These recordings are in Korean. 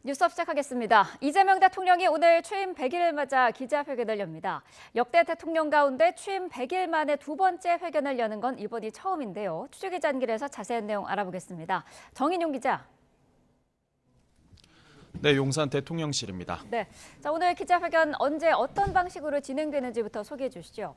뉴스업 시작하겠습니다. 이재명 대통령이 오늘 취임 100일을 맞아 기자회견을 엽니다. 역대 대통령 가운데 취임 100일 만에 두 번째 회견을 여는 건 이번이 처음인데요. 취재기자 연결해서 자세한 내용 알아보겠습니다. 정인용 기자. 네, 용산 대통령실입니다. 네, 자, 오늘 기자회견 언제 어떤 방식으로 진행되는지부터 소개해 주시죠.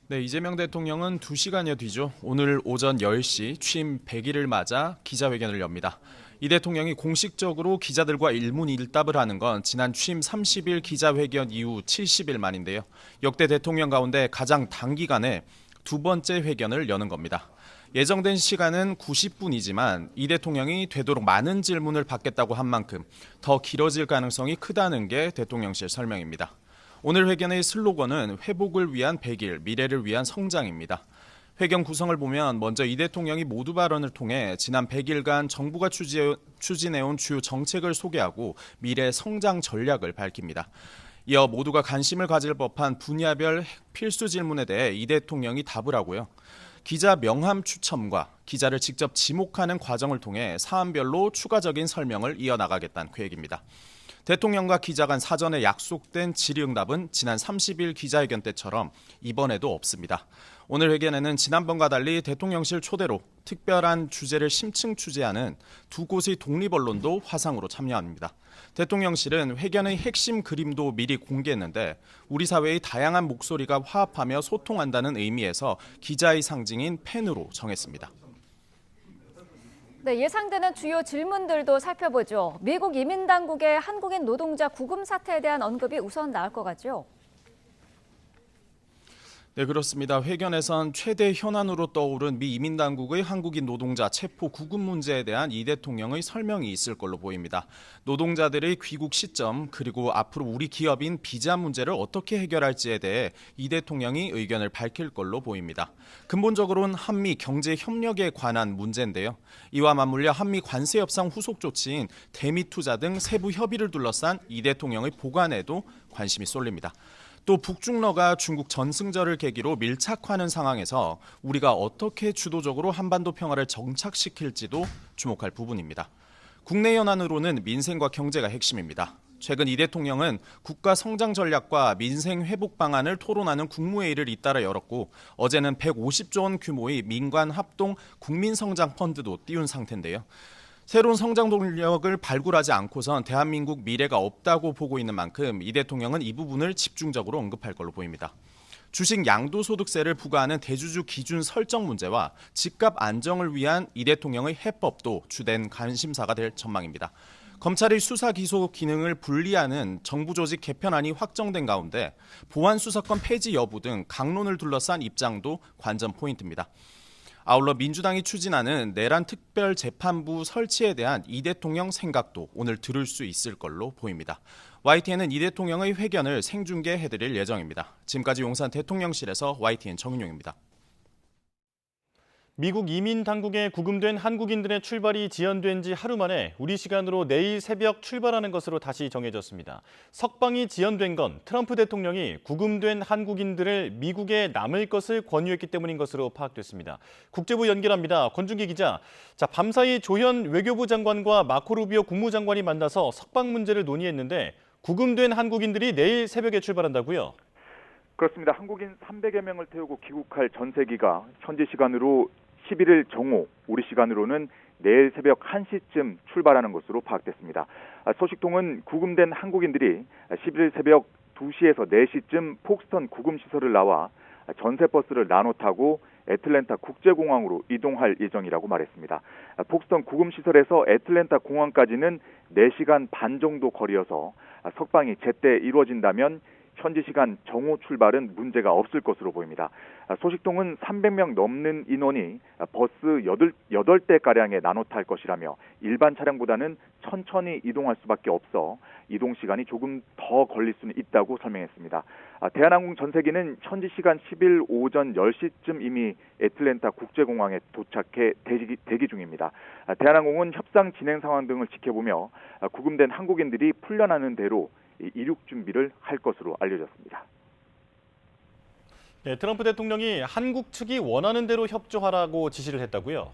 네, 이재명 대통령은 2시간여 뒤죠. 오늘 오전 10시 취임 100일을 맞아 기자회견을 엽니다. 이 대통령이 공식적으로 기자들과 일문일답을 하는 건 지난 취임 30일 기자회견 이후 70일 만인데요. 역대 대통령 가운데 가장 단기간에 두 번째 회견을 여는 겁니다. 예정된 시간은 90분이지만 이 대통령이 되도록 많은 질문을 받겠다고 한 만큼 더 길어질 가능성이 크다는 게 대통령실 설명입니다. 오늘 회견의 슬로건은 회복을 위한 100일, 미래를 위한 성장입니다. 회견 구성을 보면 먼저 이 대통령이 모두 발언을 통해 지난 100일간 정부가 추진해온 주요 정책을 소개하고 미래 성장 전략을 밝힙니다. 이어 모두가 관심을 가질 법한 분야별 필수 질문에 대해 이 대통령이 답을 하고요. 기자 명함 추첨과 기자를 직접 지목하는 과정을 통해 사안별로 추가적인 설명을 이어나가겠다는 계획입니다. 대통령과 기자 간 사전에 약속된 질의응답은 지난 30일 기자회견 때처럼 이번에도 없습니다. 오늘 회견에는 지난번과 달리 대통령실 초대로 특별한 주제를 심층 취재하는 두 곳의 독립언론도 화상으로 참여합니다. 대통령실은 회견의 핵심 그림도 미리 공개했는데 우리 사회의 다양한 목소리가 화합하며 소통한다는 의미에서 기자의 상징인 펜으로 정했습니다. 네, 예상되는 주요 질문들도 살펴보죠. 미국 이민당국의 한국인 노동자 구금 사태에 대한 언급이 우선 나올 것 같죠? 네, 그렇습니다. 회견에선 최대 현안으로 떠오른 미 이민당국의 한국인 노동자 체포 구금 문제에 대한 이 대통령의 설명이 있을 걸로 보입니다. 노동자들의 귀국 시점 그리고 앞으로 우리 기업인 비자 문제를 어떻게 해결할지에 대해 이 대통령이 의견을 밝힐 걸로 보입니다. 근본적으로는 한미 경제 협력에 관한 문제인데요. 이와 맞물려 한미 관세 협상 후속 조치인 대미 투자 등 세부 협의를 둘러싼 이 대통령의 보관에도 관심이 쏠립니다. 또 북중러가 중국 전승절을 계기로 밀착하는 상황에서 우리가 어떻게 주도적으로 한반도 평화를 정착시킬지도 주목할 부분입니다. 국내 현안으로는 민생과 경제가 핵심입니다. 최근 이 대통령은 국가 성장 전략과 민생 회복 방안을 토론하는 국무회의를 잇따라 열었고 어제는 150조 원 규모의 민관 합동 국민성장 펀드도 띄운 상태인데요. 새로운 성장 동력을 발굴하지 않고선 대한민국 미래가 없다고 보고 있는 만큼 이 대통령은 이 부분을 집중적으로 언급할 걸로 보입니다. 주식 양도소득세를 부과하는 대주주 기준 설정 문제와 집값 안정을 위한 이 대통령의 해법도 주된 관심사가 될 전망입니다. 검찰의 수사 기소 기능을 분리하는 정부 조직 개편안이 확정된 가운데 보안 수사권 폐지 여부 등 강론을 둘러싼 입장도 관전 포인트입니다. 아울러 민주당이 추진하는 내란 특별재판부 설치에 대한 이 대통령 생각도 오늘 들을 수 있을 걸로 보입니다. YTN은 이 대통령의 회견을 생중계해드릴 예정입니다. 지금까지 용산 대통령실에서 YTN 정윤용입니다. 미국 이민 당국에 구금된 한국인들의 출발이 지연된 지 하루 만에 우리 시간으로 내일 새벽 출발하는 것으로 다시 정해졌습니다. 석방이 지연된 건 트럼프 대통령이 구금된 한국인들을 미국에 남을 것을 권유했기 때문인 것으로 파악됐습니다. 국제부 연결합니다. 권준기 기자. 자, 밤사이 조현 외교부 장관과 마코 루비오 국무장관이 만나서 석방 문제를 논의했는데 구금된 한국인들이 내일 새벽에 출발한다고요? 그렇습니다. 한국인 300여 명을 태우고 귀국할 전세기가 현지 시간으로 11일 정오, 우리 시간으로는 내일 새벽 1시쯤 출발하는 것으로 파악됐습니다. 소식통은 구금된 한국인들이 11일 새벽 2시에서 4시쯤 폭스턴 구금시설을 나와 전세버스를 나눠 타고 애틀랜타 국제공항으로 이동할 예정이라고 말했습니다. 폭스턴 구금시설에서 애틀랜타 공항까지는 4시간 반 정도 거리여서 석방이 제때 이루어진다면 현지 시간 정오 출발은 문제가 없을 것으로 보입니다. 소식통은 300명 넘는 인원이 버스 8대가량에 나눠 탈 것이라며 일반 차량보다는 천천히 이동할 수밖에 없어 이동 시간이 조금 더 걸릴 수는 있다고 설명했습니다. 대한항공 전세기는 현지 시간 10일 오전 10시쯤 이미 애틀랜타 국제공항에 도착해 대기 중입니다. 대한항공은 협상 진행 상황 등을 지켜보며 구금된 한국인들이 풀려나는 대로 이륙 준비를 할 것으로 알려졌습니다. 네, 트럼프 대통령이 한국 측이 원하는 대로 협조하라고 지시를 했다고요?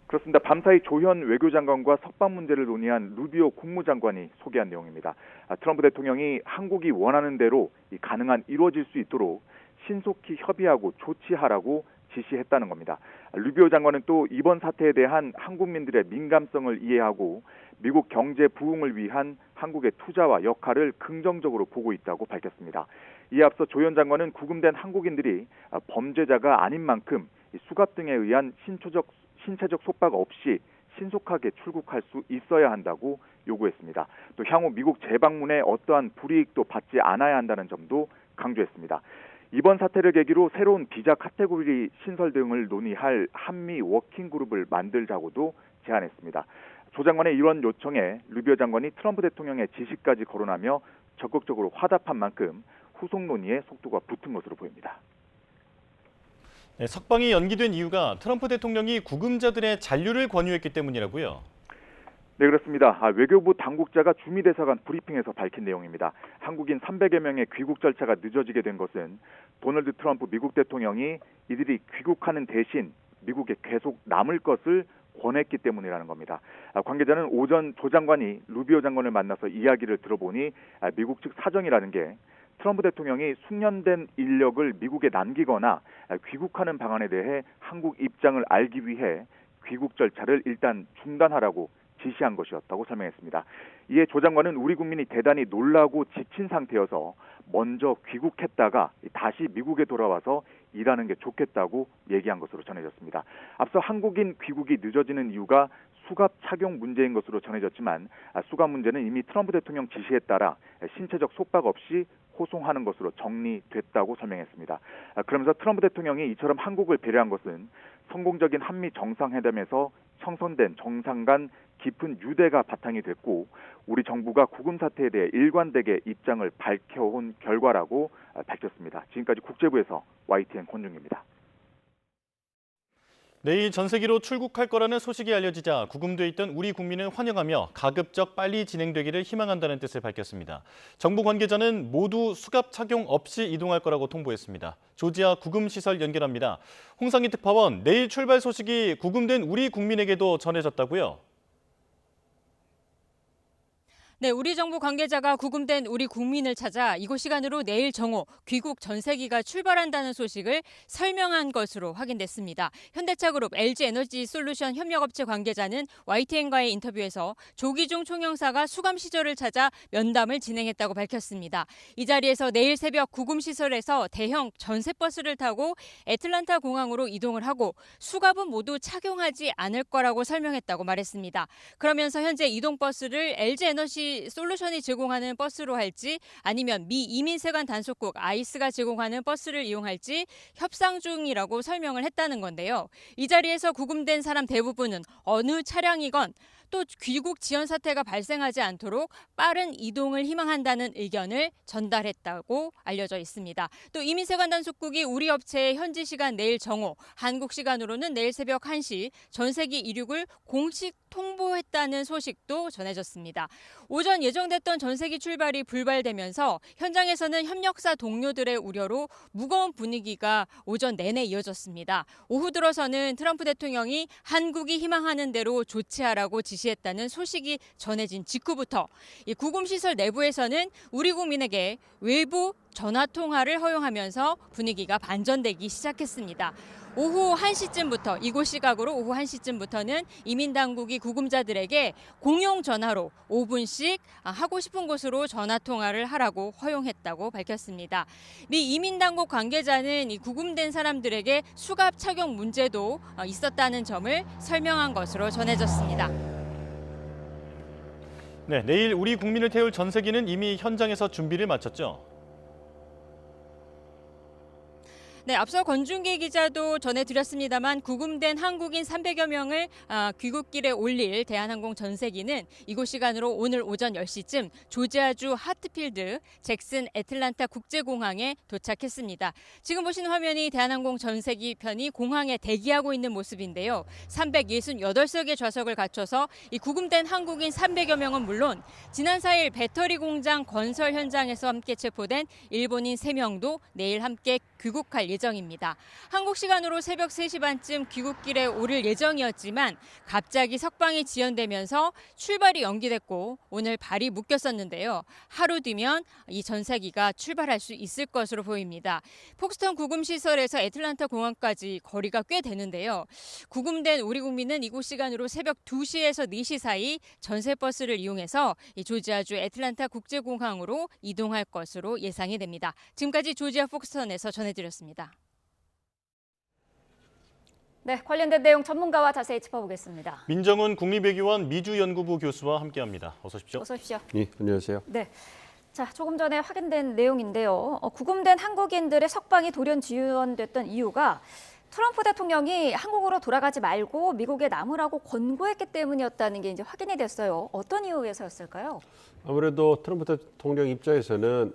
그렇습니다. 밤사이 조현 외교장관과 석방 문제를 논의한 루비오 국무장관이 소개한 내용입니다. 트럼프 대통령이 한국이 원하는 대로 가능한 이루어질 수 있도록 신속히 협의하고 조치하라고 지시했다는 겁니다. 루비오 장관은 또 이번 사태에 대한 한국민들의 민감성을 이해하고 미국 경제 부흥을 위한 한국의 투자와 역할을 긍정적으로 보고 있다고 밝혔습니다. 이에 앞서 조현 장관은 구금된 한국인들이 범죄자가 아닌 만큼 수갑 등에 의한 신체적 속박 없이 신속하게 출국할 수 있어야 한다고 요구했습니다. 또 향후 미국 재방문에 어떠한 불이익도 받지 않아야 한다는 점도 강조했습니다. 이번 사태를 계기로 새로운 비자 카테고리 신설 등을 논의할 한미 워킹그룹을 만들자고도 제안했습니다. 조 장관의 이런 요청에 루비오 장관이 트럼프 대통령의 지시까지 거론하며 적극적으로 화답한 만큼 후속 논의에 속도가 붙은 것으로 보입니다. 네, 석방이 연기된 이유가 트럼프 대통령이 구금자들의 잔류를 권유했기 때문이라고요. 네, 그렇습니다. 외교부 당국자가 주미대사관 브리핑에서 밝힌 내용입니다. 한국인 300여 명의 귀국 절차가 늦어지게 된 것은 도널드 트럼프 미국 대통령이 이들이 귀국하는 대신 미국에 계속 남을 것을 권했기 때문이라는 겁니다. 관계자는 오전 조 장관이 루비오 장관을 만나서 이야기를 들어보니 미국 측 사정이라는 게 트럼프 대통령이 숙련된 인력을 미국에 남기거나 귀국하는 방안에 대해 한국 입장을 알기 위해 귀국 절차를 일단 중단하라고 지시한 것이었다고 설명했습니다. 이에 조 장관은 우리 국민이 대단히 놀라고 지친 상태여서 먼저 귀국했다가 다시 미국에 돌아와서 일하는 게 좋겠다고 얘기한 것으로 전해졌습니다. 앞서 한국인 귀국이 늦어지는 이유가 수갑 착용 문제인 것으로 전해졌지만 수갑 문제는 이미 트럼프 대통령 지시에 따라 신체적 속박 없이 호송하는 것으로 정리됐다고 설명했습니다. 그러면서 트럼프 대통령이 이처럼 한국을 배려한 것은 성공적인 한미 정상회담에서 형성된 정상 간 깊은 유대가 바탕이 됐고 우리 정부가 구금 사태에 대해 일관되게 입장을 밝혀온 결과라고 밝혔습니다. 지금까지 국제부에서 YTN 권중입니다. 내일 전 세계로 출국할 거라는 소식이 알려지자 구금돼 있던 우리 국민은 환영하며 가급적 빨리 진행되기를 희망한다는 뜻을 밝혔습니다. 정부 관계자는 모두 수갑 착용 없이 이동할 거라고 통보했습니다. 조지아 구금시설 연결합니다. 홍상희 특파원, 내일 출발 소식이 구금된 우리 국민에게도 전해졌다고요? 네, 우리 정부 관계자가 구금된 우리 국민을 찾아 이곳 시간으로 내일 정오 귀국 전세기가 출발한다는 소식을 설명한 것으로 확인됐습니다. 현대차그룹 LG에너지솔루션 협력업체 관계자는 YTN과의 인터뷰에서 조기중 총영사가 수감 시절을 찾아 면담을 진행했다고 밝혔습니다. 이 자리에서 내일 새벽 구금시설에서 대형 전세버스를 타고 애틀란타 공항으로 이동을 하고 수갑은 모두 착용하지 않을 거라고 설명했다고 말했습니다. 그러면서 현재 이동버스를 LG에너지 솔루션이 제공하는 버스로 할지 아니면 미 이민세관 단속국 아이스가 제공하는 버스를 이용할지 협상 중이라고 설명을 했다는 건데요. 이 자리에서 구금된 사람 대부분은 어느 차량이건 또 귀국 지연 사태가 발생하지 않도록 빠른 이동을 희망한다는 의견을 전달했다고 알려져 있습니다. 또 이민세관 단속국이 우리 업체에 현지 시간 내일 정오, 한국 시간으로는 내일 새벽 1시 전세기 이륙을 공식 통보했다는 소식도 전해졌습니다. 오전 예정됐던 전세기 출발이 불발되면서 현장에서는 협력사 동료들의 우려로 무거운 분위기가 오전 내내 이어졌습니다. 오후 들어서는 트럼프 대통령이 한국이 희망하는 대로 조치하라고 지시했다는 소식이 전해진 직후부터 이 구금시설 내부에서는 우리 국민에게 외부 전화통화를 허용하면서 분위기가 반전되기 시작했습니다. 오후 1시쯤부터 이곳 시각으로 오후 1시쯤부터는 이민당국이 구금자들에게 공용 전화로 5분씩 하고 싶은 곳으로 전화통화를 하라고 허용했다고 밝혔습니다. 미 이민당국 관계자는 이 구금된 사람들에게 수갑 착용 문제도 있었다는 점을 설명한 것으로 전해졌습니다. 네, 내일 우리 국민을 태울 전세기는 이미 현장에서 준비를 마쳤죠. 네, 앞서 권중기 기자도 전해드렸습니다만 구금된 한국인 300여 명을 귀국길에 올릴 대한항공 전세기는 이곳 시간으로 오늘 오전 10시쯤 조지아주 하트필드 잭슨 애틀란타 국제공항에 도착했습니다. 지금 보시는 화면이 대한항공 전세기 편이 공항에 대기하고 있는 모습인데요. 368석의 좌석을 갖춰서 이 구금된 한국인 300여 명은 물론 지난 4일 배터리 공장 건설 현장에서 함께 체포된 일본인 3명도 내일 함께 귀국할 예정입니다. 한국 시간으로 새벽 3시 반쯤 귀국길에 오를 예정이었지만 갑자기 석방이 지연되면서 출발이 연기됐고 오늘 발이 묶였었는데요. 하루 뒤면 이 전세기가 출발할 수 있을 것으로 보입니다. 폭스턴 구금시설에서 애틀랜타 공항까지 거리가 꽤 되는데요. 구금된 우리 국민은 이곳 시간으로 새벽 2시에서 4시 사이 전세버스를 이용해서 이 조지아주 애틀랜타 국제공항으로 이동할 것으로 예상이 됩니다. 지금까지 조지아 폭스턴에서 전해드렸습니다. 네, 관련된 내용 전문가와 자세히 짚어보겠습니다. 민정훈 국립외교원 미주연구부 교수와 함께합니다. 어서 오십시오. 어서 오십시오. 네, 안녕하세요. 네. 자, 조금 전에 확인된 내용인데요. 구금된 한국인들의 석방이 돌연 지연됐던 이유가 트럼프 대통령이 한국으로 돌아가지 말고 미국에 남으라고 권고했기 때문이었다는 게 이제 확인이 됐어요. 어떤 이유에서였을까요? 아무래도 트럼프 대통령 입장에서는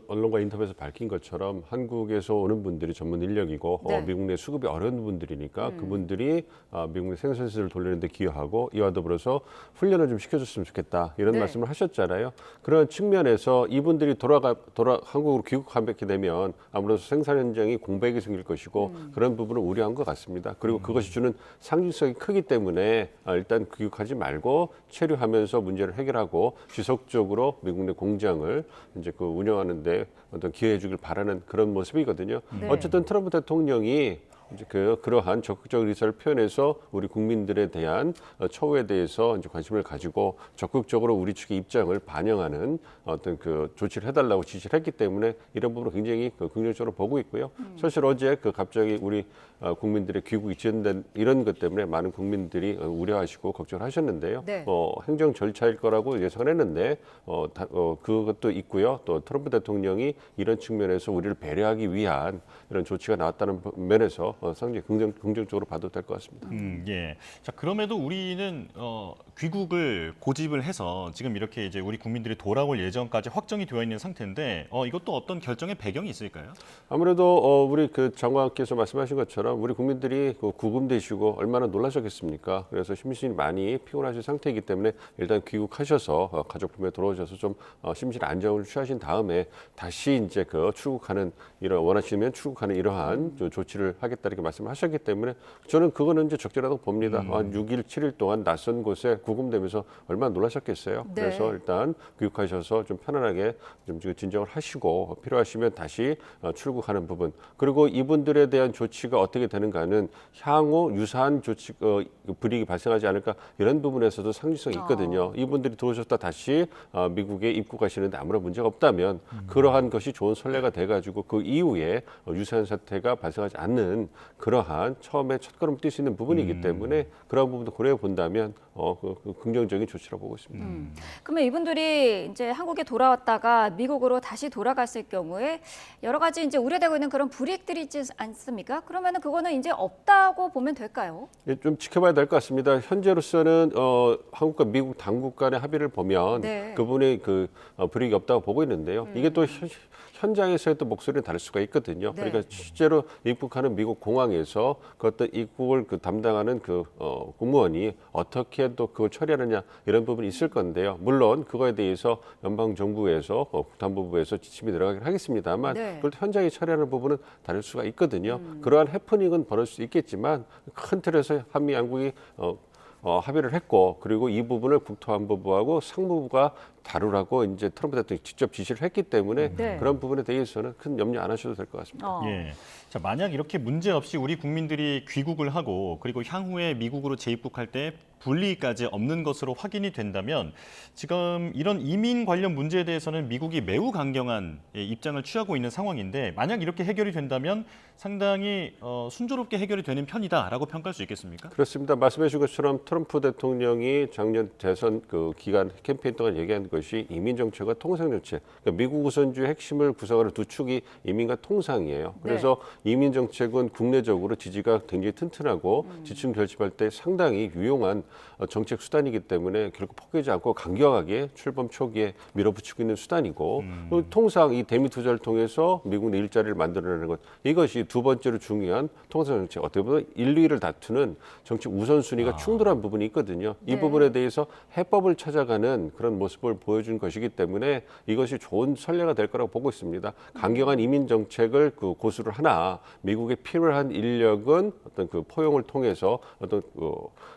언론과 인터뷰에서 밝힌 것처럼 한국에서 오는 분들이 전문 인력이고 네. 미국 내 수급이 어려운 분들이니까 그분들이 미국 내 생산시설을 돌리는 데 기여하고 이와 더불어서 훈련을 좀 시켜줬으면 좋겠다 이런 네. 말씀을 하셨잖아요. 그런 측면에서 이분들이 한국으로 귀국하게 되면 아무래도 생산 현장이 공백이 생길 것이고 그런 부분을 우려한 것 같습니다. 그리고 그것이 주는 상징성이 크기 때문에 일단 귀국하지 말고 체류하면서 문제를 해결하고 지속적으로 미국 내 공장을 이제 운영하는데 어떤 기여해 주길 바라는 그런 모습이거든요. 네. 어쨌든 트럼프 대통령이 이제 그러한 적극적 의사를 표현해서 우리 국민들에 대한 처우에 대해서 이제 관심을 가지고 적극적으로 우리 측의 입장을 반영하는 어떤 그 조치를 해달라고 지시를 했기 때문에 이런 부분을 굉장히 긍정적으로 보고 있고요. 사실 어제 갑자기 우리 국민들의 귀국이 지연된 이런 것 때문에 많은 국민들이 우려하시고 걱정을 하셨는데요. 네. 행정 절차일 거라고 예상을 했는데 그것도 있고요. 또 트럼프 대통령이 이런 측면에서 우리를 배려하기 위한 이런 조치가 나왔다는 면에서 상당히 긍정적으로 봐도 될 것 같습니다. 예. 자, 그럼에도 우리는 귀국을 고집을 해서 지금 이렇게 이제 우리 국민들이 돌아올 예정까지 확정이 되어 있는 상태인데 이것도 어떤 결정의 배경이 있을까요? 아무래도 우리 장관께서 말씀하신 것처럼 우리 국민들이 구금되시고 얼마나 놀라셨겠습니까? 그래서 심신이 많이 피곤하신 상태이기 때문에 일단 귀국하셔서 가족 품에 들어오셔서 좀 심신 안정을 취하신 다음에 다시 이제 출국하는 원하시면 출국하는 이러한 조치를 하겠다 이렇게 말씀하셨기 때문에 저는 그거는 이제 적절하다고 봅니다. 한 6일, 7일 동안 낯선 곳에 구금되면서 얼마나 놀라셨겠어요. 네. 그래서 일단 귀국하셔서 좀 편안하게 좀 진정을 하시고 필요하시면 다시 출국하는 부분. 그리고 이분들에 대한 조치가 어떻게 되는가는 향후 유사한 조치 불이익이 발생하지 않을까 이런 부분에서도 상징성이 있거든요. 이분들이 들어오셨다 다시 미국에 입국하시는데 아무런 문제가 없다면 그러한 것이 좋은 선례가 돼가지고 그 이후에 유사한 사태가 발생하지 않는 그러한 처음에 첫걸음 뛸 수 있는 부분이기 때문에 그런 부분도 고려해 본다면 긍정적인 조치라고 보고 있습니다. 그러면 이분들이 이제 한국에 돌아왔다가 미국으로 다시 돌아갔을 경우에 여러 가지 이제 우려되고 있는 그런 불이익들이 있지 않습니까? 그러면은 그거는 이제 없다고 보면 될까요? 예, 좀 지켜봐야 될 것 같습니다. 현재로서는 한국과 미국 당국 간의 합의를 보면 네. 그분의 불이익이 없다고 보고 있는데요. 이게 또 현장에서의 또 목소리는 다를 수가 있거든요. 네. 그러니까 실제로 입국하는 미국 공항에서 그 어떤 입국을 담당하는 공무원이 어떻게 또 그걸 처리하느냐 이런 부분이 있을 건데요. 물론 그거에 대해서 연방 정부에서 국방부에서 지침이 들어가긴 하겠습니다만 네. 그걸 현장에 처리하는 부분은 다를 수가 있거든요. 그러한 해프닝은 벌어질 수 있겠지만 큰 틀에서 한미 양국이 합의를 했고 그리고 이 부분을 국토안보부하고 상무부가 다루라고 이제 트럼프 대통령이 직접 지시를 했기 때문에 네. 그런 부분에 대해서는 큰 염려 안 하셔도 될 것 같습니다. 예. 자, 만약 이렇게 문제 없이 우리 국민들이 귀국을 하고 그리고 향후에 미국으로 재입국할 때 불이익까지 없는 것으로 확인이 된다면 지금 이런 이민 관련 문제에 대해서는 미국이 매우 강경한 입장을 취하고 있는 상황인데 만약 이렇게 해결이 된다면 상당히 순조롭게 해결이 되는 편이다라고 평가할 수 있겠습니까? 그렇습니다. 말씀해 주신 것처럼 트럼프 대통령이 작년 대선 기간 캠페인 동안 얘기한 것이 이민 정책과 통상 정책. 그러니까 미국 우선주의 핵심을 구성하는 두 축이 이민과 통상이에요. 그래서 이민 정책은 국내적으로 지지가 굉장히 튼튼하고 지침 결집할 때 상당히 유용한 정책 수단이기 때문에 결국 포기하지 않고 강경하게 출범 초기에 밀어붙이고 있는 수단이고 통상 이 대미 투자를 통해서 미국 내 일자리를 만들어내는 것 이것이 두 번째로 중요한 통상 정책. 어떻게 보면 1, 2위를 다투는 정책 우선순위가 충돌한 부분이 있거든요. 이 네. 부분에 대해서 해법을 찾아가는 그런 모습을 보여준 것이기 때문에 이것이 좋은 선례가 될 거라고 보고 있습니다. 강경한 이민 정책을 고수를 하나 미국에 필요한 인력은 어떤 포용을 통해서 어떤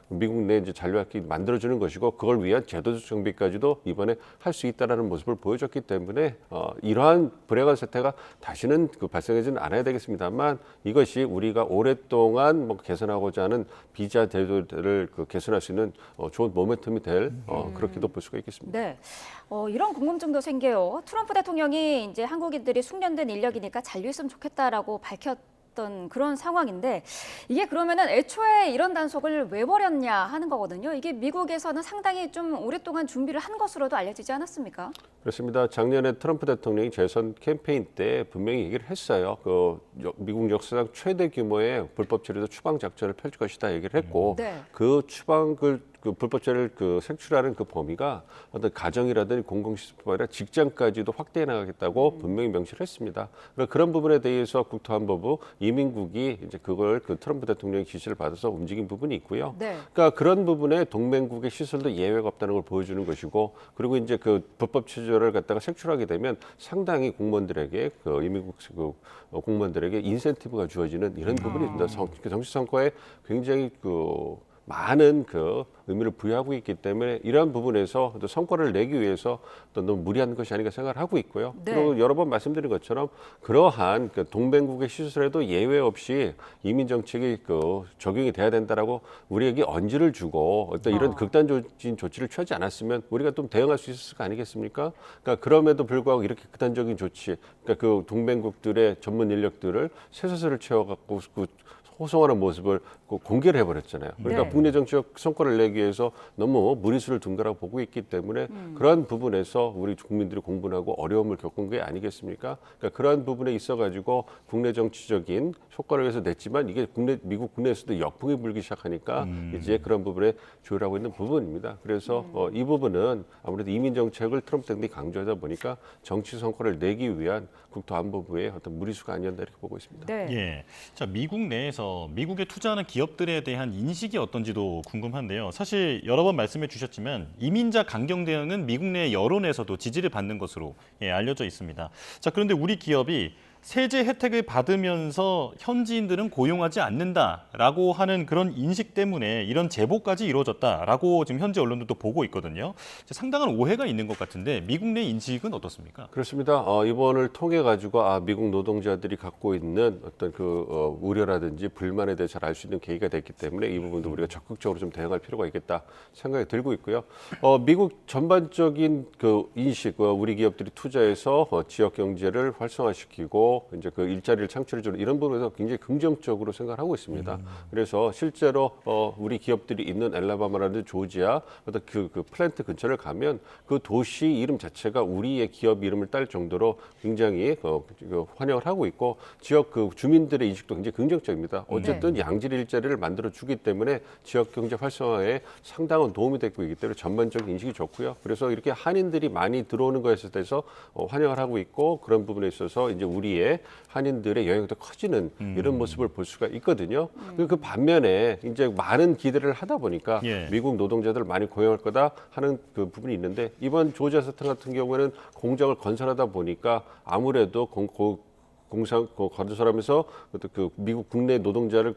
미국 내 이제 잔류학기 만들어주는 것이고 그걸 위한 제도적 정비까지도 이번에 할 수 있다라는 모습을 보여줬기 때문에 이러한 불행한 사태가 다시는 발생하지는 않아야 되겠습니다만 이것이 우리가 오랫동안 개선하고자 하는 비자 제도를 개선할 수 있는 좋은 모멘텀이 될 그렇게도 볼 수가 있겠습니다. 네. 이런 궁금증도 생겨요. 트럼프 대통령이 이제 한국인들이 숙련된 인력이니까 잔류했으면 좋겠다라고 밝혔던 그런 상황인데 이게 그러면은 애초에 이런 단속을 왜 벌였냐 하는 거거든요. 이게 미국에서는 상당히 좀 오랫동안 준비를 한 것으로도 알려지지 않았습니까? 그렇습니다. 작년에 트럼프 대통령이 재선 캠페인 때 분명히 얘기를 했어요. 미국 역사상 최대 규모의 불법 체류도 추방 작전을 펼칠 것이다 얘기를 했고 네. 그 불법체를 색출하는 그 범위가 어떤 가정이라든지 공공시설뿐 아니라 직장까지도 확대해 나가겠다고 분명히 명시를 했습니다. 그런 부분에 대해서 국토안보부 이민국이 이제 그걸 트럼프 대통령의 지시를 받아서 움직인 부분이 있고요. 네. 그러니까 그런 부분에 동맹국의 시설도 예외가 없다는 걸 보여주는 것이고 그리고 이제 불법 체류를 갖다가 색출하게 되면 상당히 공무원들에게 이민국 공무원들에게 인센티브가 주어지는 이런 부분이 있습니다. 정치 성과에 굉장히 많은 의미를 부여하고 있기 때문에 이러한 부분에서 또 성과를 내기 위해서 또 너무 무리한 것이 아닌가 생각을 하고 있고요. 네. 그리고 여러 번 말씀드린 것처럼 그러한 동맹국의 시설에도 예외 없이 이민 정책이 적용이 돼야 된다라고 우리에게 언지를 주고 어떤 이런 극단적인 조치를 취하지 않았으면 우리가 좀 대응할 수 있었을 거 아니겠습니까? 그러니까 그럼에도 불구하고 이렇게 극단적인 조치, 그러니까 동맹국들의 전문 인력들을 쇠사슬을 채워갖고 호송하는 모습을 공개를 해버렸잖아요. 그러니까 네. 국내 정치적 성과를 내기 위해서 너무 무리수를 둔 거라고 보고 있기 때문에 그러한 부분에서 우리 국민들이 공분하고 어려움을 겪은 게 아니겠습니까? 그러니까 그러한 부분에 있어가지고 국내 정치적인 효과를 위해서 냈지만 이게 미국 국내에서도 역풍이 불기 시작하니까 이제 그런 부분에 조율하고 있는 부분입니다. 그래서 이 부분은 아무래도 이민 정책을 트럼프 대통령이 강조하다 보니까 정치 성과를 내기 위한 국토안보부의 어떤 무리수가 아니었나 이렇게 보고 있습니다. 네. 예. 자, 미국 내에서 미국에 투자하는 기업들에 대한 인식이 어떤지도 궁금한데요. 사실 여러 번 말씀해 주셨지만 이민자 강경 대응은 미국 내 여론에서도 지지를 받는 것으로 알려져 있습니다. 자, 그런데 우리 기업이 세제 혜택을 받으면서 현지인들은 고용하지 않는다라고 하는 그런 인식 때문에 이런 제보까지 이루어졌다라고 지금 현지 언론들도 보고 있거든요. 상당한 오해가 있는 것 같은데 미국 내 인식은 어떻습니까? 그렇습니다. 이번을 통해 가지고 미국 노동자들이 갖고 있는 어떤 우려라든지 불만에 대해 잘 알 수 있는 계기가 됐기 때문에 이 부분도 우리가 적극적으로 좀 대응할 필요가 있겠다 생각이 들고 있고요. 미국 전반적인 인식, 우리 기업들이 투자해서 지역 경제를 활성화시키고 이제 일자리를 창출해주는 이런 부분에서 굉장히 긍정적으로 생각을 하고 있습니다. 그래서 실제로 우리 기업들이 있는 엘라바마라든지 조지아 어떤 플랜트 근처를 가면 그 도시 이름 자체가 우리의 기업 이름을 딸 정도로 굉장히 환영을 하고 있고 지역 주민들의 인식도 굉장히 긍정적입니다. 어쨌든 양질 일자리를 만들어 주기 때문에 지역 경제 활성화에 상당한 도움이 되고 있기 때문에 전반적인 인식이 좋고요. 그래서 이렇게 한인들이 많이 들어오는 것에 대해서 환영을 하고 있고 그런 부분에 있어서 이제 우리의 한인들의 영향도 커지는 이런 모습을 볼 수가 있거든요. 그 반면에 이제 많은 기대를 하다 보니까 미국 노동자들을 많이 고용할 거다 하는 부분이 있는데 이번 조지아 사태 같은 경우에는 공장을 건설하다 보니까 아무래도 건설하면서 미국 국내 노동자를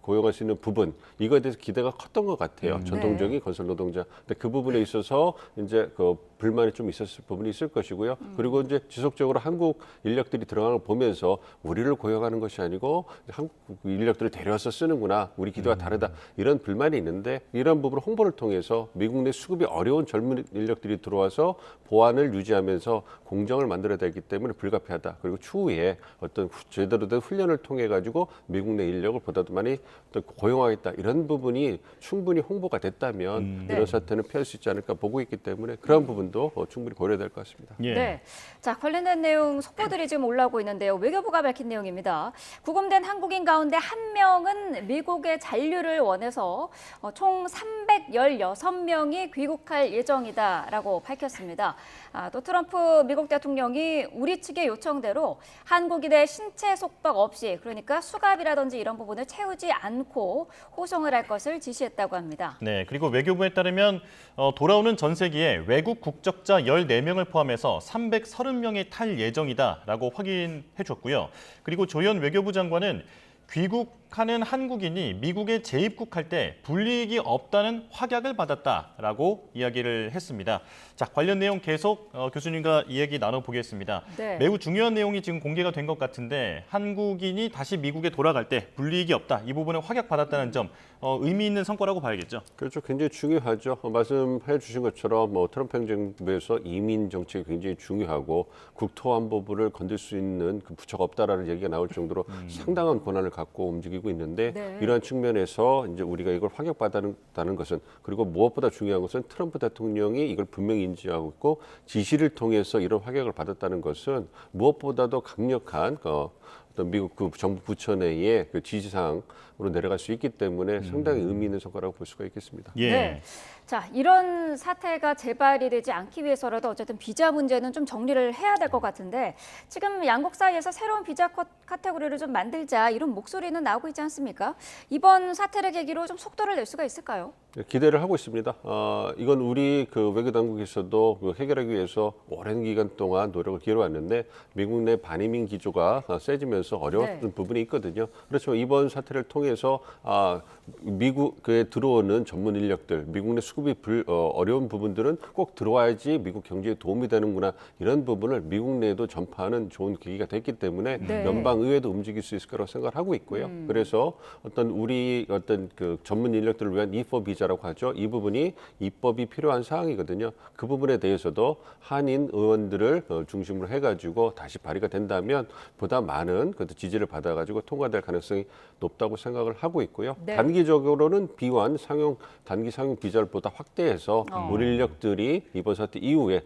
고용할 수 있는 부분 이거에 대해서 기대가 컸던 것 같아요. 전통적인 건설 노동자. 근데 그 부분에 있어서 이제 불만이 좀 있었을 부분이 있을 것이고요. 그리고 이제 지속적으로 한국 인력들이 들어가는 걸 보면서 우리를 고용하는 것이 아니고 한국 인력들을 데려와서 쓰는구나. 우리 기대와 다르다. 이런 불만이 있는데 이런 부분을 홍보를 통해서 미국 내 수급이 어려운 젊은 인력들이 들어와서 보안을 유지하면서 공정을 만들어야 되기 때문에 불가피하다. 그리고 추후에 어떤 제대로 된 훈련을 통해 가지고 미국 내 인력을 보다도 많이 고용하겠다. 이런 부분이 충분히 홍보가 됐다면 이런 사태는 피할 수 있지 않을까 보고 있기 때문에 그런 부분도 충분히 고려해야 될 것 같습니다. 네. 자, 관련된 내용 속보들이 지금 올라오고 있는데요. 외교부가 밝힌 내용입니다. 구금된 한국인 가운데 한 명은 미국의 잔류를 원해서 총 316명이 귀국할 예정이다라고 밝혔습니다. 또 트럼프 미국 대통령이 우리 측의 요청대로 한국인의 신체 속박 없이 그러니까 수갑이라든지 이런 부분을 채우지 않고 호송을 할 것을 지시했다고 합니다. 네, 그리고 외교부에 따르면 돌아오는 전세기에 외국 국적자 14명을 포함해서 330명이 탈 예정이다라고 확인해 줬고요. 그리고 조현 외교부 장관은 귀국하는 한국인이 미국에 재입국할 때 불이익이 없다는 확약을 받았다라고 이야기를 했습니다. 자, 관련 내용 계속 교수님과 이야기 나눠보겠습니다. 네. 매우 중요한 내용이 지금 공개가 된 것 같은데 한국인이 다시 미국에 돌아갈 때 불이익이 없다. 이 부분을 확약받았다는 점 의미 있는 성과라고 봐야겠죠. 그렇죠. 굉장히 중요하죠. 말씀해 주신 것처럼 트럼프 행정부에서 이민 정책이 굉장히 중요하고 국토안보부를 건들 수 있는 그 부처가 없다라는 얘기가 나올 정도로 상당한 권한을 갖고 움직이고 있는데 네. 이러한 측면에서 이제 우리가 이걸 확약받았다는 것은 그리고 무엇보다 중요한 것은 트럼프 대통령이 이걸 분명히 인지하고 있고 지시를 통해서 이런 확약을 받았다는 것은 무엇보다도 강력한 어떤 미국 그 정부 부처 내의 그 지시사항으로 내려갈 수 있기 때문에 상당히 의미 있는 성과라고 볼 수가 있겠습니다. 예. 네. 자, 이런 사태가 재발이 되지 않기 위해서라도 어쨌든 비자 문제는 좀 정리를 해야 될 것 같은데 지금 양국 사이에서 새로운 비자 카테고리를 좀 만들자 이런 목소리는 나오고 있지 않습니까? 이번 사태를 계기로 좀 속도를 낼 수가 있을까요? 기대를 하고 있습니다. 이건 우리 그 외교 당국에서도 그 해결하기 위해서 오랜 기간 동안 노력을 기울여왔는데 미국 내 반이민 기조가 세지면서 어려웠던 네. 부분이 있거든요. 그렇지만 이번 사태를 통해서 미국에 들어오는 전문 인력들, 미국 내 수급이 어려운 부분들은 꼭 들어와야지 미국 경제에 도움이 되는구나 이런 부분을 미국 내에도 전파하는 좋은 계기가 됐기 때문에 네. 연방의회도 움직일 수 있을 거라고 생각을 하고 있고요. 그래서 우리 그 전문 인력들을 위한 E4 비자라고 하죠. 이 부분이 입법이 필요한 사항이거든요. 그 부분에 대해서도 한인 의원들을 중심으로 해가지고 다시 발의가 된다면 보다 많은 지지를 받아가지고 통과될 가능성이 높다고 생각을 하고 있고요. 네. 단기적으로는 B1 단기 상용 비자를 보다 확대해서 우리 인력들이 이번 사태 이후에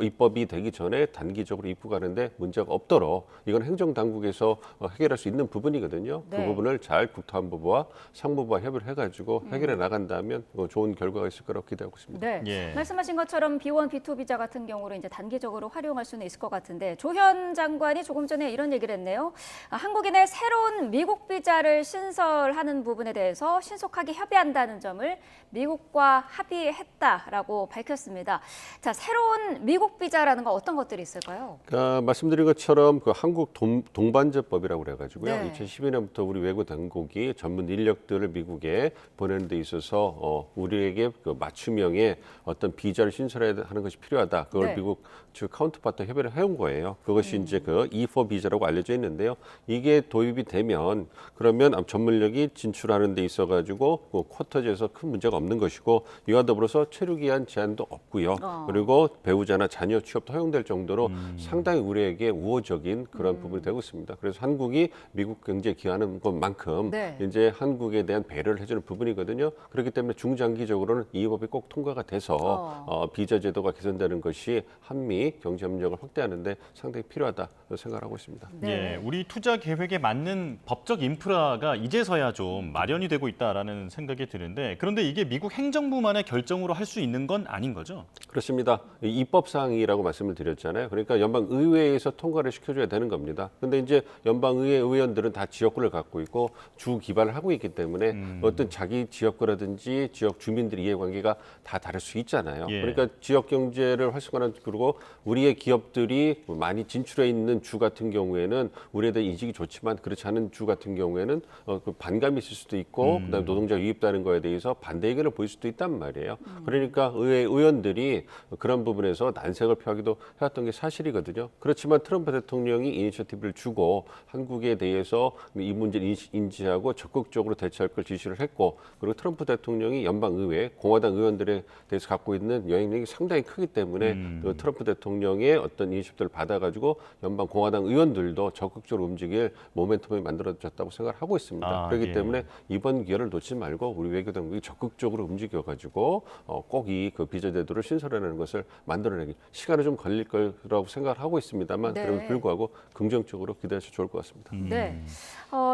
입법이 되기 전에 단기적으로 입국하는데 문제가 없도록 이건 행정당국에서 해결할 수 있는 부분이거든요. 네. 그 부분을 잘 국토안보부와 상무부와 협의를 해가지고 해결해 나간다면 좋은 결과가 있을 거라고 기대하고 있습니다. 네. 예. 말씀하신 것처럼 B1, B2 비자 같은 경우로 이제 단기적으로 활용할 수는 있을 것 같은데 조현 장관이 조금 전에 이런 얘기를 했네요. 한국인의 새로운 미국 비자를 신설하는 부분에 대해서 신속하게 협의한다는 점을 미국과 합의했다라고 밝혔습니다. 자, 새로운 미국 비자라는 건 어떤 것들이 있을까요? 말씀드린 것처럼 그 한국 동반자법이라고 그래가지고요. 네. 2012년부터 우리 외교 당국이 전문 인력들을 미국에 보내는 데 있어서 우리에게 그 맞춤형의 어떤 비자를 신설해야 하는 것이 필요하다. 그걸 네. 미국 즉 카운터파트와 협의를 해온 거예요. 그것이 이제 그 E4 비자라고 알려져 있는데요. 이게 도입이 되면 그러면 전문력이 진출하는 데 있어가지고 쿼터제에서 큰 문제가 없는 것이고 이와 더불어서 체류 기한 제한도 없고요. 그리고 배우자나 자녀 취업도 허용될 정도로 상당히 우리에게 우호적인 그런 부분이 되고 있습니다. 그래서 한국이 미국 경제에 기여하는 것만큼 네. 이제 한국에 대한 배려를 해주는 부분이거든요. 그렇기 때문에 중장기적으로는 이 법이 꼭 통과가 돼서 비자 제도가 개선되는 것이 한미 경제 협력을 확대하는 데 상당히 필요하다 생각하고 있습니다. 네. 예, 우리 투자 계획에 맞는 법적 인프라가 이제서야 좀 마련이 되고 있다라는 생각이 드는데 그런데 이게 미국 행정부만의 결정으로 할 수 있는 건 아닌 거죠? 그렇습니다. 입법 사항이라고 말씀을 드렸잖아요. 그러니까 연방 의회에서 통과를 시켜줘야 되는 겁니다. 근데 이제 연방 의회 의원들은 다 지역구를 갖고 있고 주 기반을 하고 있기 때문에 어떤 자기 지역구라든지 지역 주민들의 이해관계가 다 다를 수 있잖아요. 예. 그러니까 지역 경제를 활성화하는 그리고 우리의 기업들이 많이 진출해 있는 주 같은 경우에는 우리에 대한 인식이 좋지만 그렇지 않은 주 같은 경우에는 그 반감이 있을 수도 있고 그다음에 노동자 유입되는 거에 대해서 반대 의견을 보일 수도 있단 말이에요. 그러니까 의원들이 그런 부분에서 난색을 표하기도 해왔던 게 사실이거든요. 그렇지만 트럼프 대통령이 이니셔티브를 주고 한국에 대해서 이 문제를 인지하고 적극적으로 대처할 걸 지시를 했고 그리고 트럼프 대통령이 연방의회 공화당 의원들에 대해서 갖고 있는 영향력이 상당히 크기 때문에 그 트럼프 대통령의 어떤 이니셔티브를 받아가지고 연방 공화당 의원들도 적극적으로 움직일 모멘텀이 만들어졌다고 생각을 하고 있습니다. 그렇기 예. 때문에 이번 기회를 놓지 말고 우리 외교 당국이 적극적으로 움직여가지고 꼭 이 그 비자 제도를 신설하는 것을 만들어내기 시간은 좀 걸릴 거라고 생각을 하고 있습니다만 네. 그럼에도 불구하고 긍정적으로 기대하셔도 좋을 것 같습니다. 네.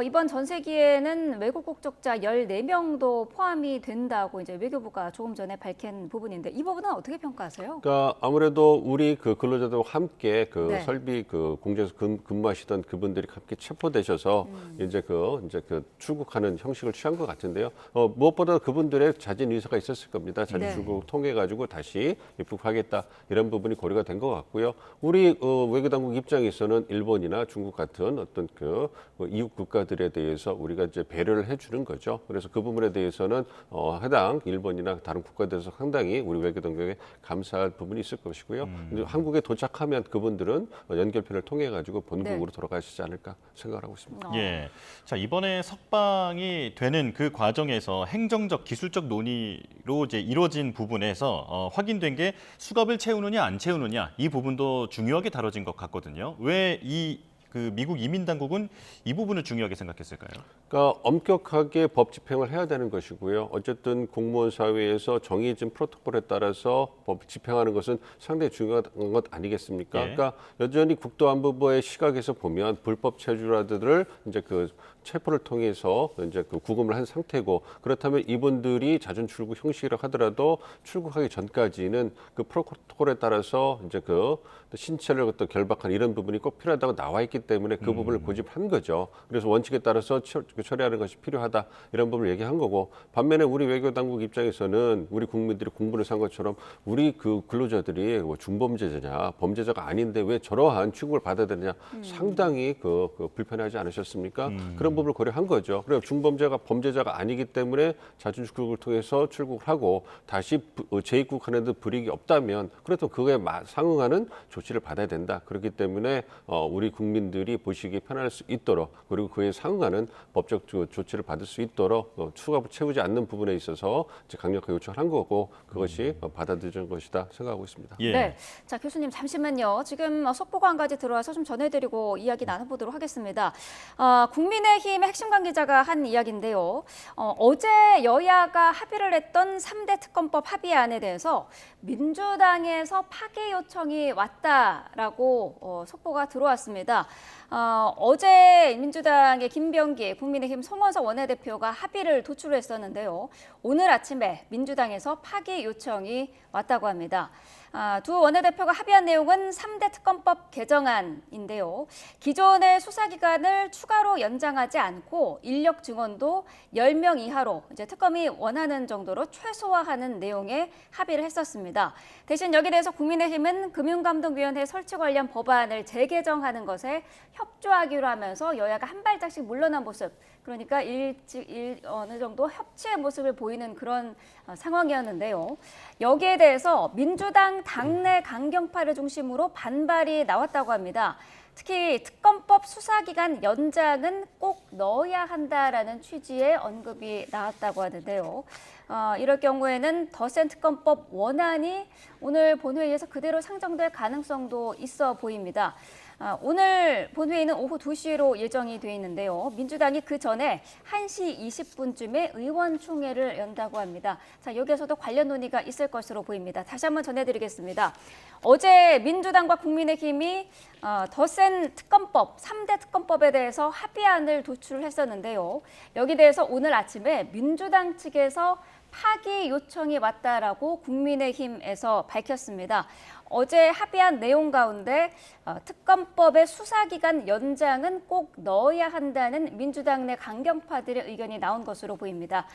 이번 전세기에는 외국 국적자 14명도 포함이 된다고 이제 외교부가 조금 전에 밝힌 부분인데 이 부분은 어떻게 평가하세요? 그러니까 아무래도 우리 그 근로자들과 함께 그 네. 설비 그 공장에서 근무하시던 그분들이 함께 체포되셔서 이제 그 출국하는 형식을 취한 것 같은데요. 무엇보다 그분들의 자진 의사가 있었을 겁니다. 자진 네. 출국을 통해 가지고 다시 입국하겠다 이런 부분이 고려가 된 것 같고요. 우리 외교당국 입장에서는 일본이나 중국 같은 어떤 이웃 국가들에 대해서 우리가 이제 배려를 해주는 거죠. 그래서 그 부분에 대해서는 해당 일본이나 다른 국가들에서 상당히 우리 외교당국에 감사할 부분이 있을 것이고요. 근데 한국에 도착하면 그분들은 연결편을 통해 가지고 본국으로 돌아가시지 않을까 생각하고 있습니다. 예. 자, 이번에 석방이 되는 그 과정에서 행정적, 기술적 논의로 이제 이루어진 부분에서 확인된 게 수갑을 채우느냐 안 채우느냐 이 부분도 중요하게 다뤄진 것 같거든요. 왜 미국 이민 당국은 이 부분을 중요하게 생각했을까요? 그러니까 엄격하게 법 집행을 해야 되는 것이고요. 어쨌든 공무원 사회에서 정해진 프로토콜에 따라서 법 집행하는 것은 상당히 중요한 것 아니겠습니까? 예. 그러니까 여전히 국토안보부의 시각에서 보면 불법 체류자들을 이제 체포를 통해서 이제 구금을 한 상태고, 그렇다면 이분들이 자진 출국 형식이라 하더라도 출국하기 전까지는 그 프로토콜에 따라서 이제 신체를 결박한 이런 부분이 꼭 필요하다고 나와 있기 때문에 그 부분을 고집한 거죠. 그래서 원칙에 따라서 처리하는 것이 필요하다 이런 부분을 얘기한 거고, 반면에 우리 외교당국 입장에서는 우리 국민들이 공부를 산 것처럼 우리 근로자들이 중범죄자냐 범죄자가 아닌데 왜 저러한 취급을 받아야 되느냐 상당히 불편하지 않으셨습니까? 그런 부분을 고려한 거죠. 그래서 중범죄가 범죄자가 아니기 때문에 자진 출국을 통해서 출국을 하고 다시 재입국하는 데 불이익이 없다면 그래도 그거에 상응하는 조치를 받아야 된다. 그렇기 때문에 우리 국민들이 보시기에 편할 수 있도록, 그리고 그에 상응하는 법적 조치를 받을 수 있도록 수갑을 채우지 않는 부분에 있어서 이제 강력하게 요청을 한 거고, 그것이 받아들여진 것이다 생각하고 있습니다. 예. 네, 자 교수님 잠시만요. 지금 속보가 한 가지 들어와서 좀 전해드리고 이야기 나눠보도록 하겠습니다. 국민의힘 핵심 관계자가 한 이야기인데요. 어제 여야가 합의를 했던 3대 특검법 합의안에 대해서 민주당에서 파기 요청이 왔다라고 속보가 들어왔습니다. 어제 민주당의 김병기, 국민의힘 송원석 원내대표가 합의를 도출했었는데요. 오늘 아침에 민주당에서 파기 요청이 왔다고 합니다. 두 원내대표가 합의한 내용은 3대 특검법 개정안인데요. 기존의 수사기간을 추가로 연장하지 않고 인력 증원도 10명 이하로 이제 특검이 원하는 정도로 최소화하는 내용에 합의를 했었습니다. 대신 여기에 대해서 국민의힘은 금융감독위원회 설치 관련 법안을 재개정하는 것에 협조하기로 하면서 여야가 한 발짝씩 물러난 모습, 그러니까 어느 정도 협치의 모습을 보이는 그런 상황이었는데요. 여기에 대해서 민주당 당내 강경파를 중심으로 반발이 나왔다고 합니다. 특히 특검법 수사기간 연장은 꼭 넣어야 한다라는 취지의 언급이 나왔다고 하는데요. 이럴 경우에는 더 센 특검법 원안이 오늘 본회의에서 그대로 상정될 가능성도 있어 보입니다. 오늘 본회의는 오후 2시로 예정이 돼 있는데요. 민주당이 그 전에 1시 20분쯤에 의원총회를 연다고 합니다. 자, 여기에서도 관련 논의가 있을 것으로 보입니다. 다시 한번 전해드리겠습니다. 어제 민주당과 국민의힘이 더 센 특검법, 3대 특검법에 대해서 합의안을 도출했었는데요. 여기 대해서 오늘 아침에 민주당 측에서 파기 요청이 왔다라고 국민의힘에서 밝혔습니다. 어제 합의한 내용 가운데 특검법의 수사기간 연장은 꼭 넣어야 한다는 민주당 내 강경파들의 의견이 나온 것으로 보입니다.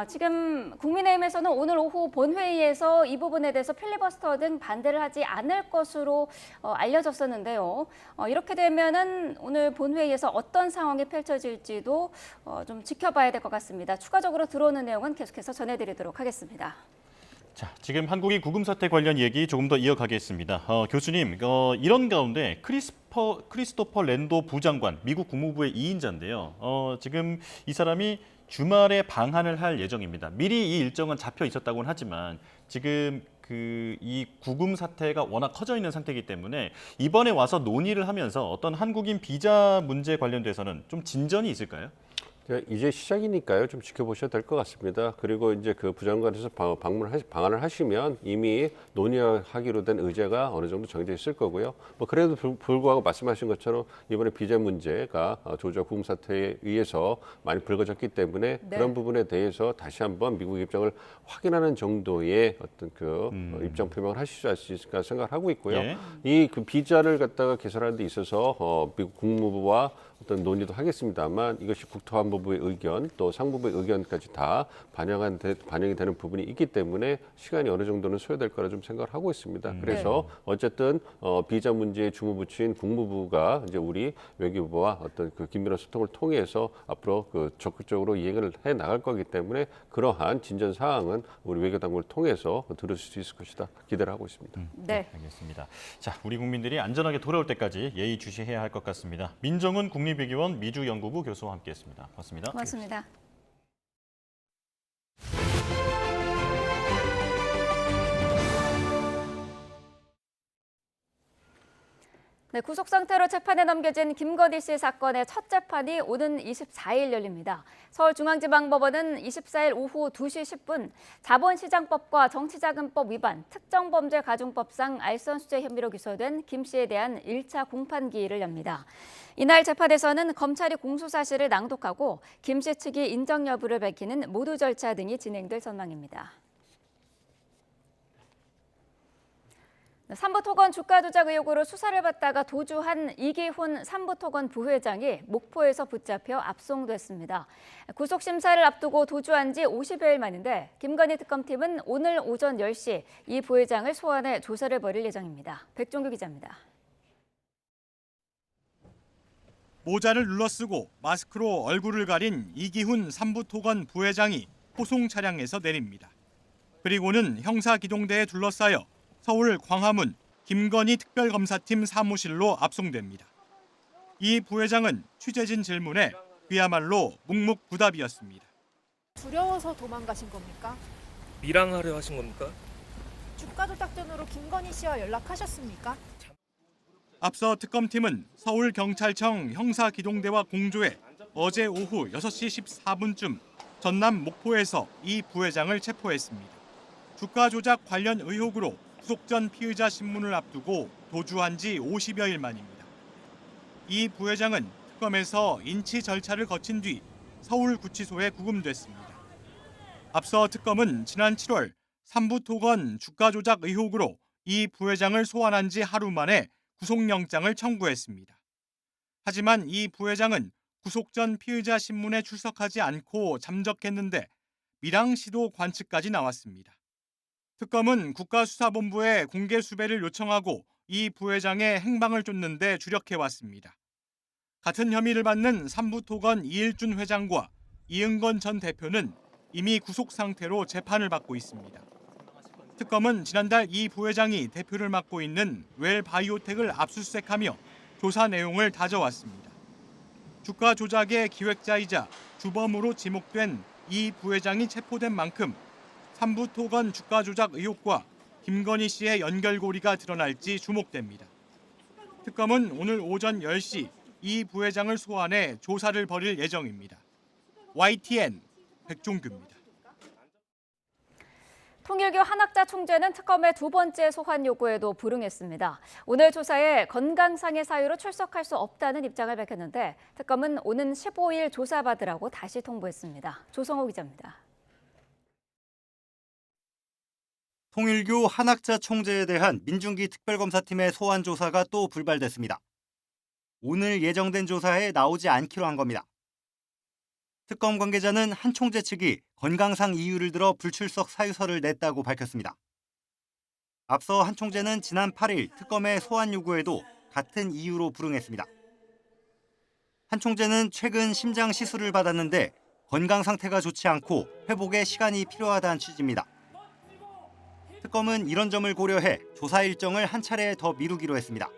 지금 국민의힘에서는 오늘 오후 본회의에서 이 부분에 대해서 필리버스터 등 반대를 하지 않을 것으로 알려졌었는데요. 이렇게 되면은 오늘 본회의에서 어떤 상황이 펼쳐질지도 좀 지켜봐야 될 것 같습니다. 추가적으로 들어오는 내용은 계속해서 전해드리도록 하겠습니다. 자, 지금 한국이 구금 사태 관련 얘기 조금 더 이어가겠습니다. 교수님, 이런 가운데 크리스토퍼 랜도 부장관, 미국 국무부의 2인자인데요. 지금 이 사람이 주말에 방한을 할 예정입니다. 미리 이 일정은 잡혀 있었다고는 하지만 지금 이 구금 사태가 워낙 커져 있는 상태이기 때문에 이번에 와서 논의를 하면서 어떤 한국인 비자 문제 관련돼서는 좀 진전이 있을까요? 이제 시작이니까요. 좀 지켜보셔야 될 것 같습니다. 그리고 이제 그 부장관에서 방한을 하시면 이미 논의하기로 된 의제가 어느 정도 정해져 있을 거고요. 그래도 불구하고 말씀하신 것처럼 이번에 비자 문제가 조지아 구금 사태에 의해서 많이 불거졌기 때문에 네. 그런 부분에 대해서 다시 한번 미국 입장을 확인하는 정도의 어떤 입장 표명을 하실 수 있을까 생각을 하고 있고요. 예. 이 비자를 갖다가 개설하는 데 있어서 미국 국무부와 어떤 논의도 하겠습니다만 이것이 국토안보 법무부의 의견 또 상부부의 의견까지 다 반영이 되는 부분이 있기 때문에 시간이 어느 정도는 소요될 거라 좀 생각을 하고 있습니다. 그래서 어쨌든 비자 문제의 주무부처인 국무부가 이제 우리 외교부와 어떤 그 긴밀한 소통을 통해서 앞으로 그 적극적으로 이행을 해 나갈 거기 때문에 그러한 진전 사항은 우리 외교 당국을 통해서 들을 수 있을 것이다 기대를 하고 있습니다. 네. 알겠습니다. 자, 우리 국민들이 안전하게 돌아올 때까지 예의주시해야 할 것 같습니다. 민정훈 국립외교원 미주연구부 교수와 함께했습니다. 고맙습니다. 고맙습니다. 네, 구속 상태로 재판에 넘겨진 김건희 씨 사건의 첫 재판이 오는 24일 열립니다. 서울중앙지방법원은 24일 오후 2시 10분 자본시장법과 정치자금법 위반, 특정범죄가중법상 알선수재 혐의로 기소된 김 씨에 대한 1차 공판기일을 엽니다. 이날 재판에서는 검찰이 공소사실을 낭독하고 김 씨 측이 인정 여부를 밝히는 모두 절차 등이 진행될 전망입니다. 삼부토건 주가 조작 의혹으로 수사를 받다가 도주한 이기훈 삼부토건 부회장이 목포에서 붙잡혀 압송됐습니다. 구속 심사를 앞두고 도주한 지 50여일 만인데 김건희 특검팀은 오늘 오전 10시 이 부회장을 소환해 조사를 벌일 예정입니다. 백종규 기자입니다. 모자를 눌러쓰고 마스크로 얼굴을 가린 이기훈 삼부토건 부회장이 호송 차량에서 내립니다. 그리고는 형사기동대에 둘러싸여 서울 광화문 김건희 특별검사팀 사무실로 압송됩니다. 이 부회장은 취재진 질문에 그야말로 묵묵부답이었습니다. 두려워서 도망가신 겁니까? 밀항하려 하신 겁니까? 주가 조작 등으로 김건희 씨와 연락하셨습니까? 앞서 특검팀은 서울경찰청 형사기동대와 공조해 어제 오후 6시 14분쯤 전남 목포에서 이 부회장을 체포했습니다. 주가 조작 관련 의혹으로 구속 전 피의자 신문을 앞두고 도주한 지 50여일 만입니다. 이 부회장은 특검에서 인치 절차를 거친 뒤 서울구치소에 구금됐습니다. 앞서 특검은 지난 7월 삼부토건 주가 조작 의혹으로 이 부회장을 소환한 지 하루 만에 구속영장을 청구했습니다. 하지만 이 부회장은 구속 전 피의자 신문에 출석하지 않고 잠적했는데 밀항시도 관측까지 나왔습니다. 특검은 국가수사본부에 공개 수배를 요청하고 이 부회장의 행방을 쫓는 데 주력해왔습니다. 같은 혐의를 받는 삼부토건 이일준 회장과 이응건 전 대표는 이미 구속 상태로 재판을 받고 있습니다. 특검은 지난달 이 부회장이 대표를 맡고 있는 웰바이오텍을 압수수색하며 조사 내용을 다져왔습니다. 주가 조작의 기획자이자 주범으로 지목된 이 부회장이 체포된 만큼 삼부토건 주가 조작 의혹과 김건희 씨의 연결고리가 드러날지 주목됩니다. 특검은 오늘 오전 10시 이 부회장을 소환해 조사를 벌일 예정입니다. YTN 백종규입니다. 통일교 한학자 총재는 특검의 두 번째 소환 요구에도 불응했습니다. 오늘 조사에 건강상의 사유로 출석할 수 없다는 입장을 밝혔는데 특검은 오는 15일 조사받으라고 다시 통보했습니다. 조성호 기자입니다. 통일교 한학자 총재에 대한 민중기 특별검사팀의 소환 조사가 또 불발됐습니다. 오늘 예정된 조사에 나오지 않기로 한 겁니다. 특검 관계자는 한 총재 측이 건강상 이유를 들어 불출석 사유서를 냈다고 밝혔습니다. 앞서 한 총재는 지난 8일 특검의 소환 요구에도 같은 이유로 불응했습니다. 한 총재는 최근 심장 시술을 받았는데 건강 상태가 좋지 않고 회복에 시간이 필요하다는 취지입니다. 특검은 이런 점을 고려해 조사 일정을 한 차례 더 미루기로 했습니다.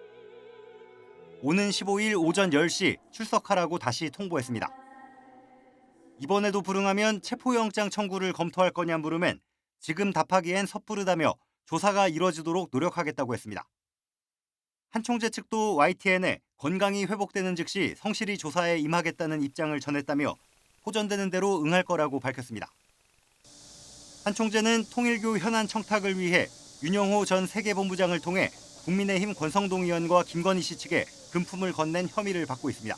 오는 15일 오전 10시 출석하라고 다시 통보했습니다. 이번에도 불응하면 체포영장 청구를 검토할 거냐 물으면 지금 답하기엔 섣부르다며 조사가 이뤄지도록 노력하겠다고 했습니다. 한 총재 측도 YTN에 건강이 회복되는 즉시 성실히 조사에 임하겠다는 입장을 전했다며 호전되는 대로 응할 거라고 밝혔습니다. 한 총재는 통일교 현안 청탁을 위해 윤영호 전 세계본부장을 통해 국민의힘 권성동 의원과 김건희 씨 측에 금품을 건넨 혐의를 받고 있습니다.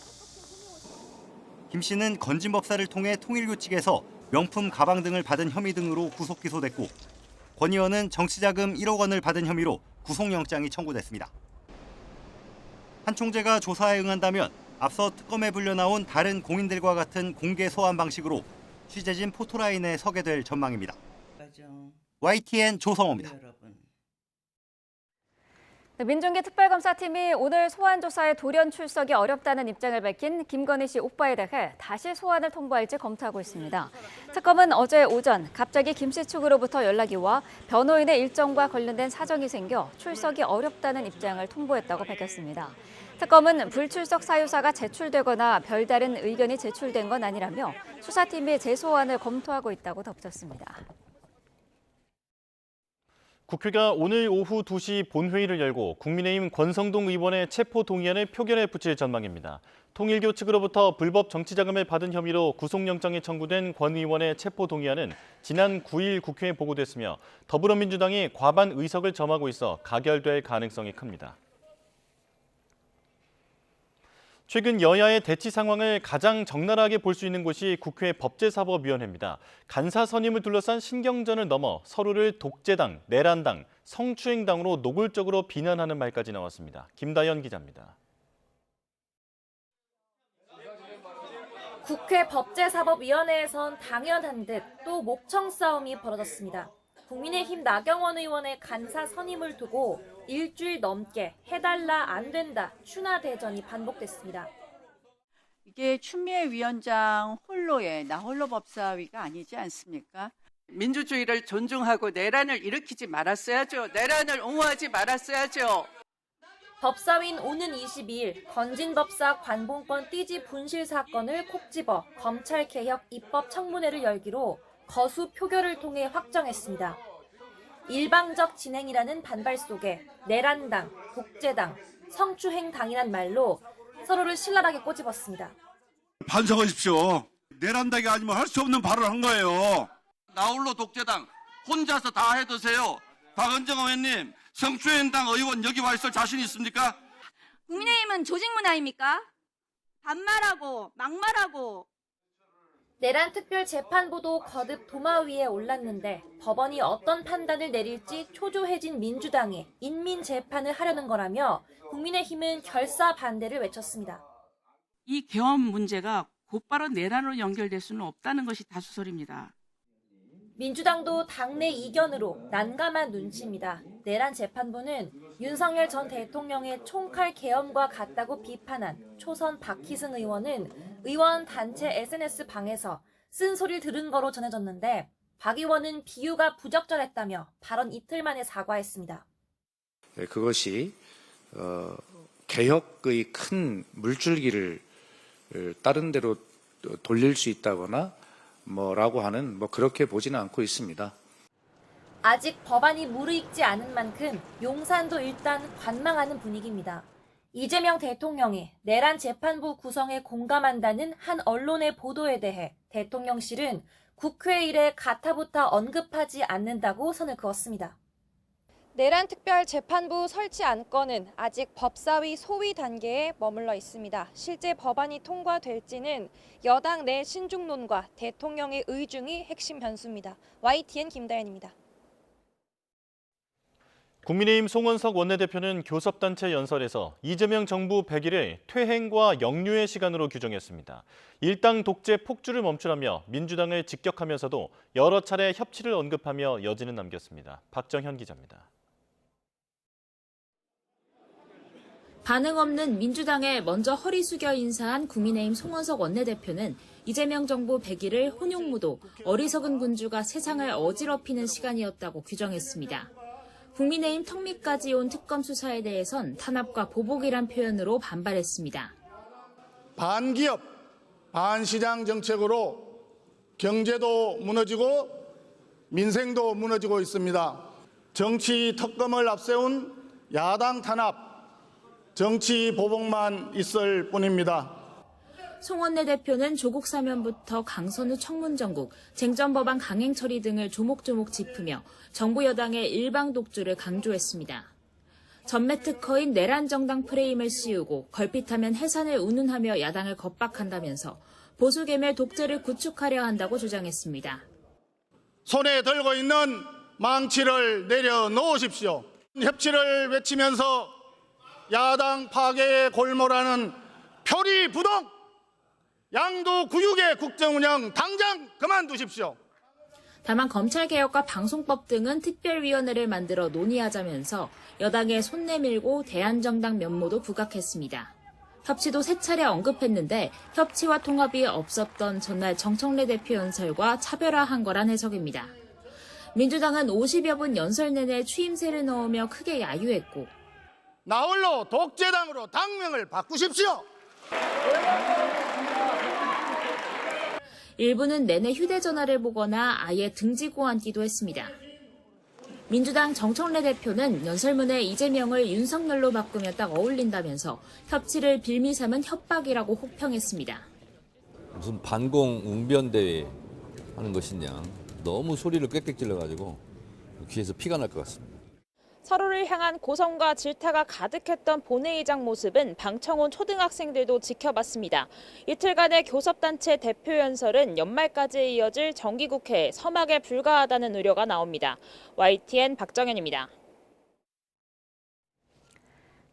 김 씨는 건진법사를 통해 통일교 측에서 명품 가방 등을 받은 혐의 등으로 구속 기소됐고 권 의원은 정치자금 1억 원을 받은 혐의로 구속영장이 청구됐습니다. 한 총재가 조사에 응한다면 앞서 특검에 불려나온 다른 공인들과 같은 공개 소환 방식으로 취재진 포토라인에 서게 될 전망입니다. YTN 조성호입니다. 민중기 특별검사팀이 오늘 소환 조사에 돌연 출석이 어렵다는 입장을 밝힌 김건희 씨 오빠에 대해 다시 소환을 통보할지 검토하고 있습니다. 특검은 어제 오전 갑자기 김 씨 측으로부터 연락이 와 변호인의 일정과 관련된 사정이 생겨 출석이 어렵다는 입장을 통보했다고 밝혔습니다. 특검은 불출석 사유사가 제출되거나 별다른 의견이 제출된 건 아니라며 수사팀이 재소환을 검토하고 있다고 덧붙였습니다. 국회가 오늘 오후 2시 본회의를 열고 국민의힘 권성동 의원의 체포 동의안을 표결에 붙일 전망입니다. 통일교 측으로부터 불법 정치자금을 받은 혐의로 구속영장이 청구된 권 의원의 체포 동의안은 지난 9일 국회에 보고됐으며 더불어민주당이 과반 의석을 점하고 있어 가결될 가능성이 큽니다. 최근 여야의 대치 상황을 가장 적나라하게 볼 수 있는 곳이 국회 법제사법위원회입니다. 간사 선임을 둘러싼 신경전을 넘어 서로를 독재당, 내란당, 성추행당으로 노골적으로 비난하는 말까지 나왔습니다. 김다연 기자입니다. 국회 법제사법위원회에선 당연한 듯 또 목청 싸움이 벌어졌습니다. 국민의힘 나경원 의원의 간사 선임을 두고 일주일 넘게 해달라 안 된다 추나 대전이 반복됐습니다. 이게 추미애 위원장 홀로의 나홀로 법사위가 아니지 않습니까? 민주주의를 존중하고 내란을 일으키지 말았어야죠. 내란을 옹호하지 말았어야죠. 법사위는 오는 22일 건진 법사 관봉권 띠지 분실 사건을 콕 집어 검찰개혁 입법 청문회를 열기로 거수 표결을 통해 확정했습니다. 일방적 진행이라는 반발 속에 내란당, 독재당, 성추행당이란 말로 서로를 신랄하게 꼬집었습니다. 반성하십시오. 내란당이 아니면 할 수 없는 발언을 한 거예요. 나홀로 독재당 혼자서 다 해드세요. 박은정 의원님, 성추행당 의원 여기 와 있을 자신 있습니까? 국민의힘은 조직 문화입니까? 반말하고 막말하고. 내란특별재판부도 거듭 도마 위에 올랐는데 법원이 어떤 판단을 내릴지 초조해진 민주당이 인민재판을 하려는 거라며 국민의힘은 결사 반대를 외쳤습니다. 이 계엄 문제가 곧바로 내란으로 연결될 수는 없다는 것이 다수설입니다. 민주당도 당내 이견으로 난감한 눈치입니다. 내란재판부는 윤석열 전 대통령의 총칼 계엄과 같다고 비판한 초선 박희승 의원은 의원 단체 SNS 방에서 쓴소리를 들은 거로 전해졌는데 박 의원은 비유가 부적절했다며 발언 이틀 만에 사과했습니다. 그것이 개혁의 큰 물줄기를 다른 데로 돌릴 수 있다거나 뭐라고 하는 그렇게 보지는 않고 있습니다. 아직 법안이 무르익지 않은 만큼 용산도 일단 관망하는 분위기입니다. 이재명 대통령이 내란 재판부 구성에 공감한다는 한 언론의 보도에 대해 대통령실은 국회 일에 가타부타 언급하지 않는다고 선을 그었습니다. 내란특별재판부 설치 안건은 아직 법사위 소위 단계에 머물러 있습니다. 실제 법안이 통과될지는 여당 내 신중론과 대통령의 의중이 핵심 변수입니다. YTN 김다연입니다. 국민의힘 송원석 원내대표는 교섭단체 연설에서 이재명 정부 100일을 퇴행과 역류의 시간으로 규정했습니다. 일당 독재 폭주를 멈추라며 민주당을 직격하면서도 여러 차례 협치를 언급하며 여지는 남겼습니다. 박정현 기자입니다. 반응 없는 민주당에 먼저 허리 숙여 인사한 국민의힘 송원석 원내대표는 이재명 정부 100일을 혼용무도, 어리석은 군주가 세상을 어지럽히는 시간이었다고 규정했습니다. 국민의힘 턱밑까지 온 특검 수사에 대해선 탄압과 보복이란 표현으로 반발했습니다. 반기업, 반시장 정책으로 경제도 무너지고 민생도 무너지고 있습니다. 정치 특검을 앞세운 야당 탄압, 정치 보복만 있을 뿐입니다. 송 원내대표는 조국 사면부터 강선우 청문정국, 쟁점법안 강행 처리 등을 조목조목 짚으며 정부 여당의 일방 독주를 강조했습니다. 전매 특허인 내란 정당 프레임을 씌우고 걸핏하면 해산을 운운하며 야당을 겁박한다면서 보수개멸 독재를 구축하려 한다고 주장했습니다. 손에 들고 있는 망치를 내려놓으십시오. 협치를 외치면서 야당 파괴에 골몰하는 표리부동, 양도구육의 국정운영 당장 그만두십시오. 다만 검찰개혁과 방송법 등은 특별위원회를 만들어 논의하자면서 여당에 손 내밀고 대한정당 면모도 부각했습니다. 협치도 세 차례 언급했는데 협치와 통합이 없었던 전날 정청래 대표 연설과 차별화한 거란 해석입니다. 민주당은 50여 분 연설 내내 추임새를 넣으며 크게 야유했고 나홀로 독재당으로 당명을 바꾸십시오. 일부는 내내 휴대전화를 보거나 아예 등지고 앉기도 했습니다. 민주당 정청래 대표는 연설문에 이재명을 윤석열로 바꾸면 딱 어울린다면서 협치를 빌미 삼은 협박이라고 혹평했습니다. 무슨 반공 웅변대회 하는 것이냐. 너무 소리를 꽥꽥 질러가지고 귀에서 피가 날 것 같습니다. 서로를 향한 고성과 질타가 가득했던 본회의장 모습은 방청온 초등학생들도 지켜봤습니다. 이틀간의 교섭단체 대표 연설은 연말까지 이어질 정기국회 서막에 불과하다는 우려가 나옵니다. YTN 박정현입니다.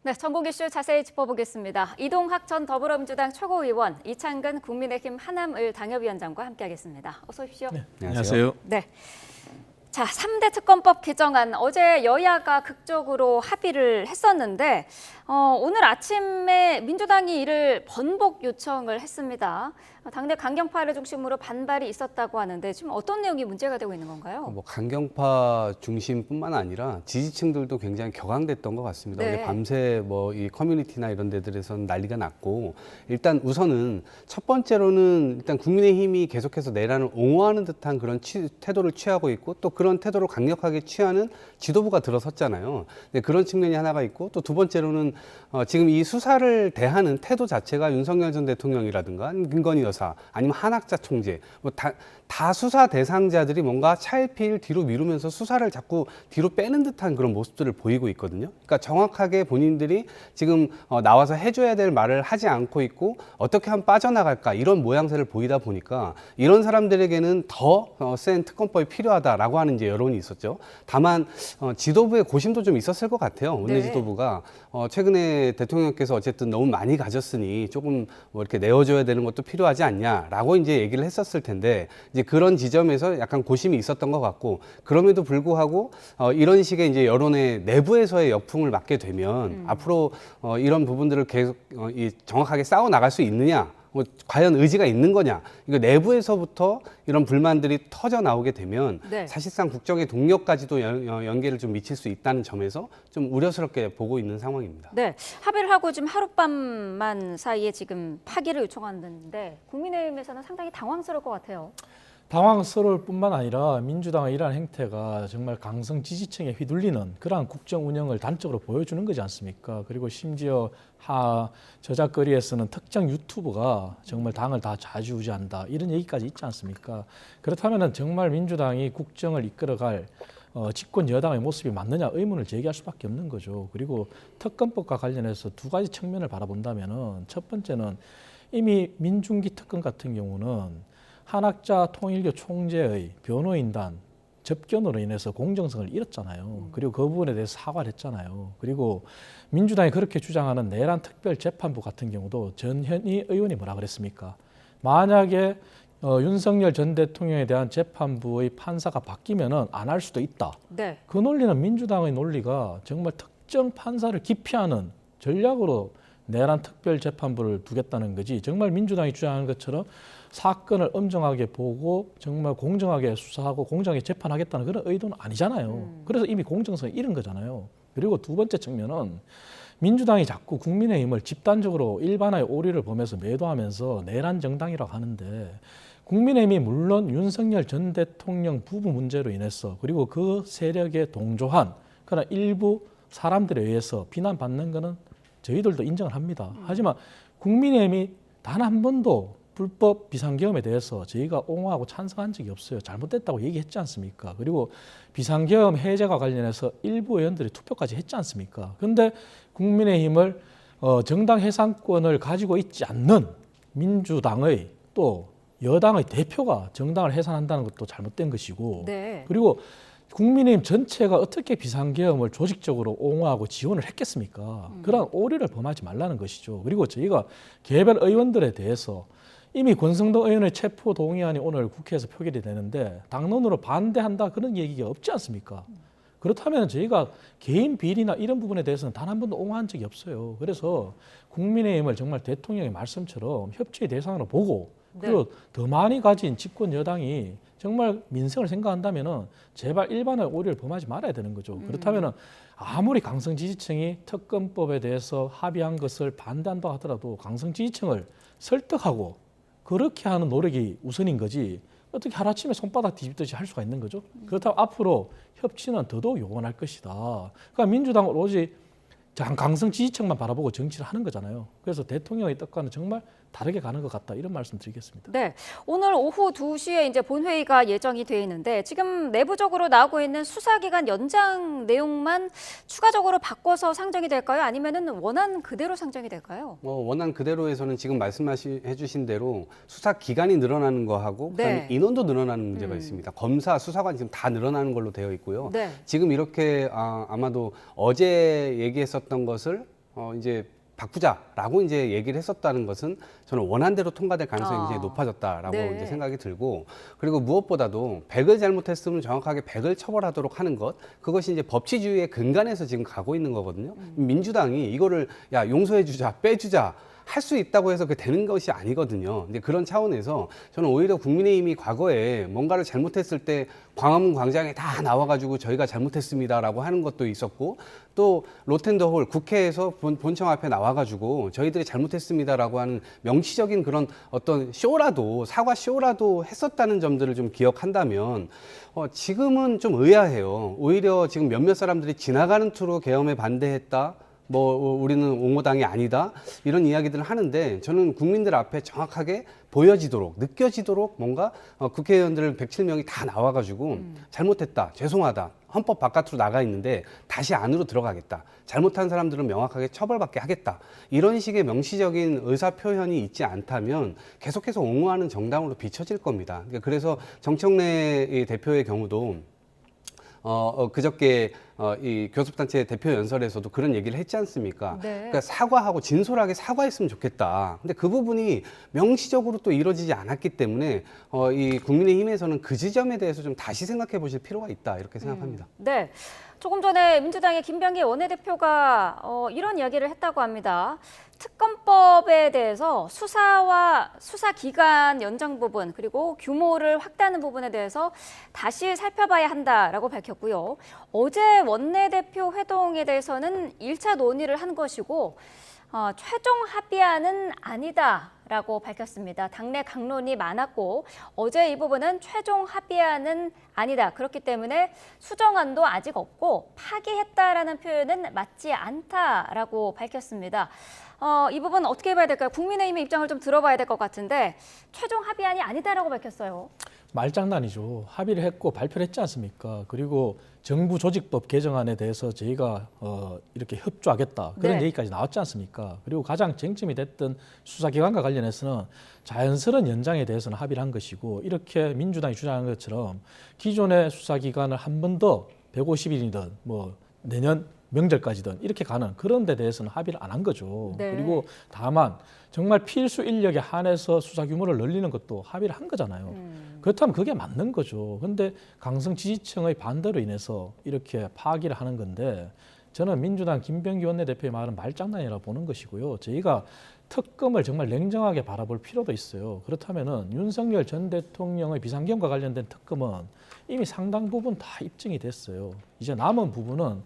네, 전국 이슈 자세히 짚어보겠습니다. 이동학 전 더불어민주당 최고위원, 이창근 국민의힘 하남을 당협위원장과 함께하겠습니다. 어서 오십시오. 네, 안녕하세요. 네. 자, 3대 특검법 개정안 어제 여야가 극적으로 합의를 했었는데 오늘 아침에 민주당이 이를 번복 요청을 했습니다. 당내 강경파를 중심으로 반발이 있었다고 하는데 지금 어떤 내용이 문제가 되고 있는 건가요? 강경파 중심뿐만 아니라 지지층들도 굉장히 격앙됐던 것 같습니다. 네. 어제 밤새 이 커뮤니티나 이런 데들에서는 난리가 났고 일단 우선은 첫 번째로는 일단 국민의힘이 계속해서 내란을 옹호하는 듯한 그런 태도를 취하고 있고 또 그런 태도를 강력하게 취하는 지도부가 들어섰잖아요. 네, 그런 측면이 하나가 있고 또 두 번째로는 지금 이 수사를 대하는 태도 자체가 윤석열 전 대통령이라든가 김건희 여사 아니면 한학자 총재 다 수사 대상자들이 뭔가 차일피일 뒤로 미루면서 수사를 자꾸 뒤로 빼는 듯한 그런 모습들을 보이고 있거든요. 그러니까 정확하게 본인들이 지금 나와서 해줘야 될 말을 하지 않고 있고 어떻게 하면 빠져나갈까 이런 모양새를 보이다 보니까 이런 사람들에게는 더 센 특검법이 필요하다라고 하는 이제 여론이 있었죠. 다만 지도부의 고심도 좀 있었을 것 같아요. 원내 네. 지도부가 최근에 대통령께서 어쨌든 너무 많이 가졌으니 조금 이렇게 내어줘야 되는 것도 필요하지 않냐라고 이제 얘기를 했었을 텐데 이제 그런 지점에서 약간 고심이 있었던 것 같고 그럼에도 불구하고 이런 식의 이제 여론의 내부에서의 역풍을 맞게 되면 앞으로 이런 부분들을 계속 정확하게 싸워 나갈 수 있느냐? 과연 의지가 있는 거냐? 이거 내부에서부터 이런 불만들이 터져 나오게 되면 네. 사실상 국정의 동력까지도 연계를 좀 미칠 수 있다는 점에서 좀 우려스럽게 보고 있는 상황입니다. 네, 합의를 하고 지금 하룻밤만 사이에 지금 파기를 요청하는데 국민의힘에서는 상당히 당황스러울 것 같아요. 당황스러울 뿐만 아니라 민주당의 이러한 행태가 정말 강성 지지층에 휘둘리는 그러한 국정 운영을 단적으로 보여주는 거지 않습니까? 그리고 심지어 저작거리에서는 특정 유튜버가 정말 당을 다 좌지우지한다 이런 얘기까지 있지 않습니까? 그렇다면 정말 민주당이 국정을 이끌어갈 집권 여당의 모습이 맞느냐 의문을 제기할 수밖에 없는 거죠. 그리고 특검법과 관련해서 두 가지 측면을 바라본다면은 첫 번째는 이미 민중기 특검 같은 경우는 한학자 통일교 총재의 변호인단 접견으로 인해서 공정성을 잃었잖아요. 그리고 그 부분에 대해서 사과를 했잖아요. 그리고 민주당이 그렇게 주장하는 내란 특별재판부 같은 경우도 전현희 의원이 뭐라 그랬습니까? 만약에 윤석열 전 대통령에 대한 재판부의 판사가 바뀌면은 안 할 수도 있다. 네. 그 논리는 민주당의 논리가 정말 특정 판사를 기피하는 전략으로 내란 특별재판부를 두겠다는 거지 정말 민주당이 주장하는 것처럼 사건을 엄정하게 보고 정말 공정하게 수사하고 공정하게 재판하겠다는 그런 의도는 아니잖아요. 그래서 이미 공정성을 잃은 거잖아요. 그리고 두 번째 측면은 민주당이 자꾸 국민의힘을 집단적으로 일반화의 오류를 보면서 매도하면서 내란 정당이라고 하는데 국민의힘이 물론 윤석열 전 대통령 부부 문제로 인해서 그리고 그 세력에 동조한 그런 일부 사람들에 의해서 비난받는 거는 저희들도 인정을 합니다. 하지만 국민의힘이 단 한 번도 불법 비상계엄에 대해서 저희가 옹호하고 찬성한 적이 없어요. 잘못됐다고 얘기했지 않습니까? 그리고 비상계엄 해제와 관련해서 일부 의원들이 투표까지 했지 않습니까? 그런데 국민의힘을 정당 해산권을 가지고 있지 않는 민주당의 또 여당의 대표가 정당을 해산한다는 것도 잘못된 것이고 네. 그리고 국민의힘 전체가 어떻게 비상계엄을 조직적으로 옹호하고 지원을 했겠습니까? 그런 오류를 범하지 말라는 것이죠. 그리고 저희가 개별 의원들에 대해서 이미 권성동 의원의 체포 동의안이 오늘 국회에서 표결이 되는데 당론으로 반대한다 그런 얘기가 없지 않습니까? 그렇다면 저희가 개인 비리나 이런 부분에 대해서는 단 한 번도 옹호한 적이 없어요. 그래서 국민의힘을 정말 대통령의 말씀처럼 협치의 대상으로 보고 그리고 더 많이 가진 집권 여당이 정말 민생을 생각한다면은 제발 일반의 오류를 범하지 말아야 되는 거죠. 그렇다면은 아무리 강성 지지층이 특검법에 대해서 합의한 것을 반대한다 하더라도 강성 지지층을 설득하고 그렇게 하는 노력이 우선인 거지 어떻게 하루아침에 손바닥 뒤집듯이 할 수가 있는 거죠. 그렇다면 앞으로 협치는 더더욱 요원할 것이다. 그러니까 민주당은 오로지 강성 지지층만 바라보고 정치를 하는 거잖아요. 그래서 대통령의 뜻과는 정말 다르게 가는 것 같다 이런 말씀 드리겠습니다. 네, 오늘 오후 2시에 이제 본회의가 예정이 돼 있는데 지금 내부적으로 나오고 있는 수사기간 연장 내용만 추가적으로 바꿔서 상정이 될까요? 아니면은 원안 그대로 상정이 될까요? 원안 그대로에서는 지금 말씀해 주신 대로 수사 기간이 늘어나는 거하고 그다음에 네. 인원도 늘어나는 문제가 있습니다. 검사, 수사관 지금 다 늘어나는 걸로 되어 있고요. 네. 지금 이렇게 아마도 어제 얘기했었던 것을 이제 바꾸자라고 이제 얘기를 했었다는 것은 저는 원안대로 통과될 가능성이 굉장히 높아졌다라고 네. 이제 생각이 들고 그리고 무엇보다도 100을 잘못했으면 정확하게 100을 처벌하도록 하는 것 그것이 이제 법치주의의 근간에서 지금 가고 있는 거거든요. 민주당이 이거를 야 용서해주자 빼주자 할 수 있다고 해서 그 되는 것이 아니거든요. 근데 그런 차원에서 저는 오히려 국민의힘이 과거에 뭔가를 잘못했을 때 광화문 광장에 다 나와가지고 저희가 잘못했습니다라고 하는 것도 있었고 또 로텐더홀 국회에서 본청 앞에 나와가지고 저희들이 잘못했습니다라고 하는 명시적인 그런 어떤 쇼라도 사과 쇼라도 했었다는 점들을 좀 기억한다면 지금은 좀 의아해요. 오히려 지금 몇몇 사람들이 지나가는 투로 계엄에 반대했다. 우리는 옹호당이 아니다 이런 이야기들을 하는데 저는 국민들 앞에 정확하게 보여지도록 느껴지도록 뭔가 국회의원들 107명이 다 나와가지고 잘못했다 죄송하다 헌법 바깥으로 나가 있는데 다시 안으로 들어가겠다 잘못한 사람들은 명확하게 처벌받게 하겠다 이런 식의 명시적인 의사표현이 있지 않다면 계속해서 옹호하는 정당으로 비춰질 겁니다. 그래서 정청래 대표의 경우도 그저께 이 교섭단체 대표 연설에서도 그런 얘기를 했지 않습니까? 네. 그러니까 사과하고 진솔하게 사과했으면 좋겠다. 근데 그 부분이 명시적으로 또 이루어지지 않았기 때문에 이 국민의힘에서는 그 지점에 대해서 좀 다시 생각해 보실 필요가 있다 이렇게 생각합니다. 네. 조금 전에 민주당의 김병기 원내대표가 이런 이야기를 했다고 합니다. 특검법에 대해서 수사와 수사 기간 연장 부분 그리고 규모를 확대하는 부분에 대해서 다시 살펴봐야 한다라고 밝혔고요. 어제 원내대표 회동에 대해서는 1차 논의를 한 것이고 최종 합의안은 아니다라고 밝혔습니다. 당내 강론이 많았고 어제 이 부분은 최종 합의안은 아니다. 그렇기 때문에 수정안도 아직 없고 파기했다라는 표현은 맞지 않다라고 밝혔습니다. 이 부분 어떻게 봐야 될까요? 국민의힘의 입장을 좀 들어봐야 될 것 같은데 최종 합의안이 아니다라고 밝혔어요. 말장난이죠. 합의를 했고 발표를 했지 않습니까? 그리고 정부 조직법 개정안에 대해서 저희가 이렇게 협조하겠다 그런 네. 얘기까지 나왔지 않습니까? 그리고 가장 쟁점이 됐던 수사기관과 관련해서는 자연스러운 연장에 대해서는 합의를 한 것이고 이렇게 민주당이 주장한 것처럼 기존의 수사기간을 한 번 더 150일이든 내년 명절까지든 이렇게 가는 그런 데 대해서는 합의를 안 한 거죠. 네. 그리고 다만 정말 필수 인력에 한해서 수사 규모를 늘리는 것도 합의를 한 거잖아요. 그렇다면 그게 맞는 거죠. 그런데 강성 지지층의 반대로 인해서 이렇게 파기를 하는 건데 저는 민주당 김병기 원내대표의 말은 말장난이라고 보는 것이고요. 저희가 특검을 정말 냉정하게 바라볼 필요도 있어요. 그렇다면은 윤석열 전 대통령의 비상계엄과 관련된 특검은 이미 상당 부분 다 입증이 됐어요. 이제 남은 부분은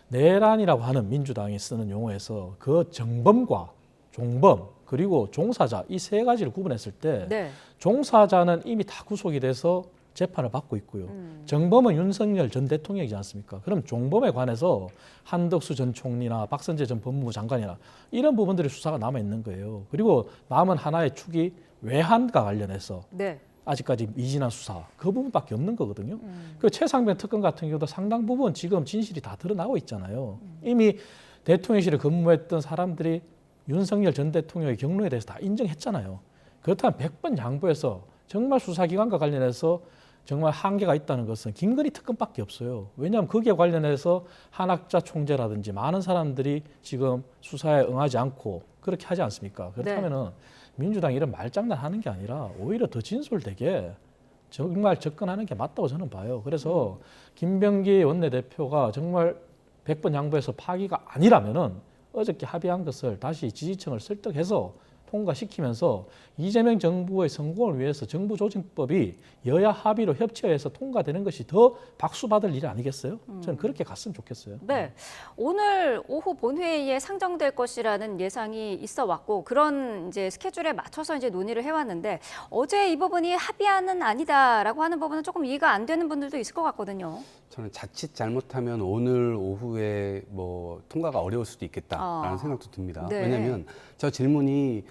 내란이라고 하는 민주당이 쓰는 용어에서 그 정범과 종범 그리고 종사자 이 세 가지를 구분했을 때 네. 종사자는 이미 다 구속이 돼서 재판을 받고 있고요. 정범은 윤석열 전 대통령이지 않습니까? 그럼 종범에 관해서 한덕수 전 총리나 박선재 전 법무부 장관이나 이런 부분들이 수사가 남아 있는 거예요. 그리고 남은 하나의 축이 외환과 관련해서 네. 아직까지 미진한 수사 그 부분밖에 없는 거거든요. 그 최상병 특검 같은 경우도 상당 부분 지금 진실이 다 드러나고 있잖아요. 이미 대통령실에 근무했던 사람들이 윤석열 전 대통령의 경로에 대해서 다 인정했잖아요. 그렇다면 100번 양보해서 정말 수사기관과 관련해서 정말 한계가 있다는 것은 김건희 특검밖에 없어요. 왜냐하면 거기에 관련해서 한학자 총재라든지 많은 사람들이 지금 수사에 응하지 않고 그렇게 하지 않습니까? 그렇다면은 민주당이 이런 말장난 하는 게 아니라 오히려 더 진솔되게 정말 접근하는 게 맞다고 저는 봐요. 그래서 김병기 원내대표가 정말 100번 양보해서 파기가 아니라면은 어저께 합의한 것을 다시 지지층을 설득해서 통과시키면서 이재명 정부의 성공을 위해서 정부조직법이 여야 합의로 협치해서 통과되는 것이 더 박수받을 일 아니겠어요? 저는 그렇게 갔으면 좋겠어요. 네, 오늘 오후 본회의에 상정될 것이라는 예상이 있어 왔고 그런 이제 스케줄에 맞춰서 이제 논의를 해왔는데 어제 이 부분이 합의안은 아니다라고 하는 부분은 조금 이해가 안 되는 분들도 있을 것 같거든요. 저는 자칫 잘못하면 오늘 오후에 뭐 통과가 어려울 수도 있겠다라는 생각도 듭니다. 네. 왜냐하면 저 질문이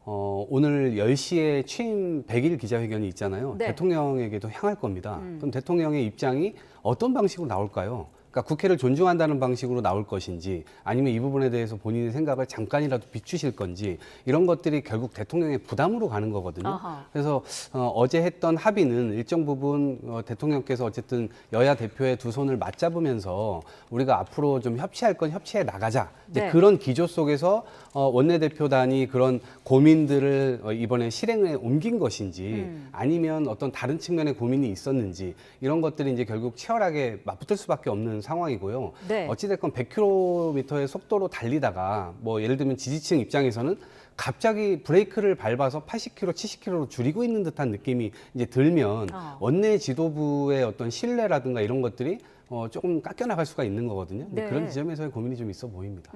오늘 10시에 취임 100일 기자회견이 있잖아요. 네. 대통령에게도 향할 겁니다. 그럼 대통령의 입장이 어떤 방식으로 나올까요? 그러니까 국회를 존중한다는 방식으로 나올 것인지 아니면 이 부분에 대해서 본인의 생각을 잠깐이라도 비추실 건지 이런 것들이 결국 대통령의 부담으로 가는 거거든요. 아하. 그래서 어제 했던 합의는 일정 부분 대통령께서 어쨌든 여야 대표의 두 손을 맞잡으면서 우리가 앞으로 좀 협치할 건 협치해 나가자. 이제 네. 그런 기조 속에서 원내대표단이 그런 고민들을 이번에 실행에 옮긴 것인지 아니면 어떤 다른 측면의 고민이 있었는지 이런 것들이 이제 결국 치열하게 맞붙을 수밖에 없는 상황이고요. 네. 어찌됐건 100km의 속도로 달리다가 뭐 예를 들면 지지층 입장에서는 갑자기 브레이크를 밟아서 80km, 70km로 줄이고 있는 듯한 느낌이 이제 들면 원내 지도부의 어떤 신뢰라든가 이런 것들이 조금 깎여나갈 수가 있는 거거든요. 근데 네. 그런 지점에서의 고민이 좀 있어 보입니다.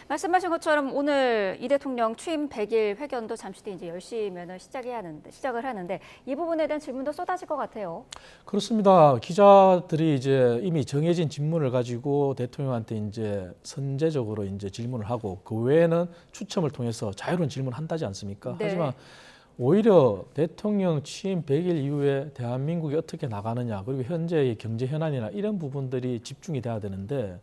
말씀하신 것처럼 오늘 이 대통령 취임 100일 회견도 잠시 뒤 이제 10시면 시작을 하는데 이 부분에 대한 질문도 쏟아질 것 같아요. 그렇습니다. 기자들이 이제 이미 정해진 질문을 가지고 대통령한테 이제 선제적으로 이제 질문을 하고 그 외에는 추첨을 통해서 자유로운 질문을 한다지 않습니까? 네. 하지만 오히려 대통령 취임 100일 이후에 대한민국이 어떻게 나가느냐 그리고 현재의 경제 현안이나 이런 부분들이 집중이 돼야 되는데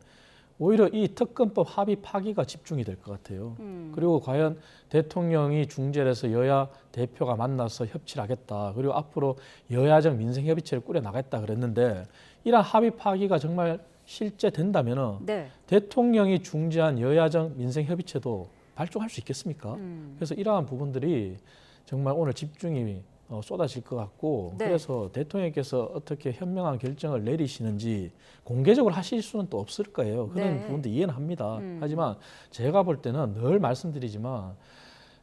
오히려 이 특검법 합의 파기가 집중이 될 것 같아요. 그리고 과연 대통령이 중재를 해서 여야 대표가 만나서 협치를 하겠다. 그리고 앞으로 여야적 민생협의체를 꾸려나가겠다 그랬는데 이러한 합의 파기가 정말 실제 된다면 네. 대통령이 중재한 여야적 민생협의체도 발족할 수 있겠습니까? 그래서 이러한 부분들이 정말 오늘 집중이 쏟아질 것 같고 네. 그래서 대통령께서 어떻게 현명한 결정을 내리시는지 공개적으로 하실 수는 또 없을 거예요. 그런 네. 부분도 이해는 합니다. 하지만 제가 볼 때는 늘 말씀드리지만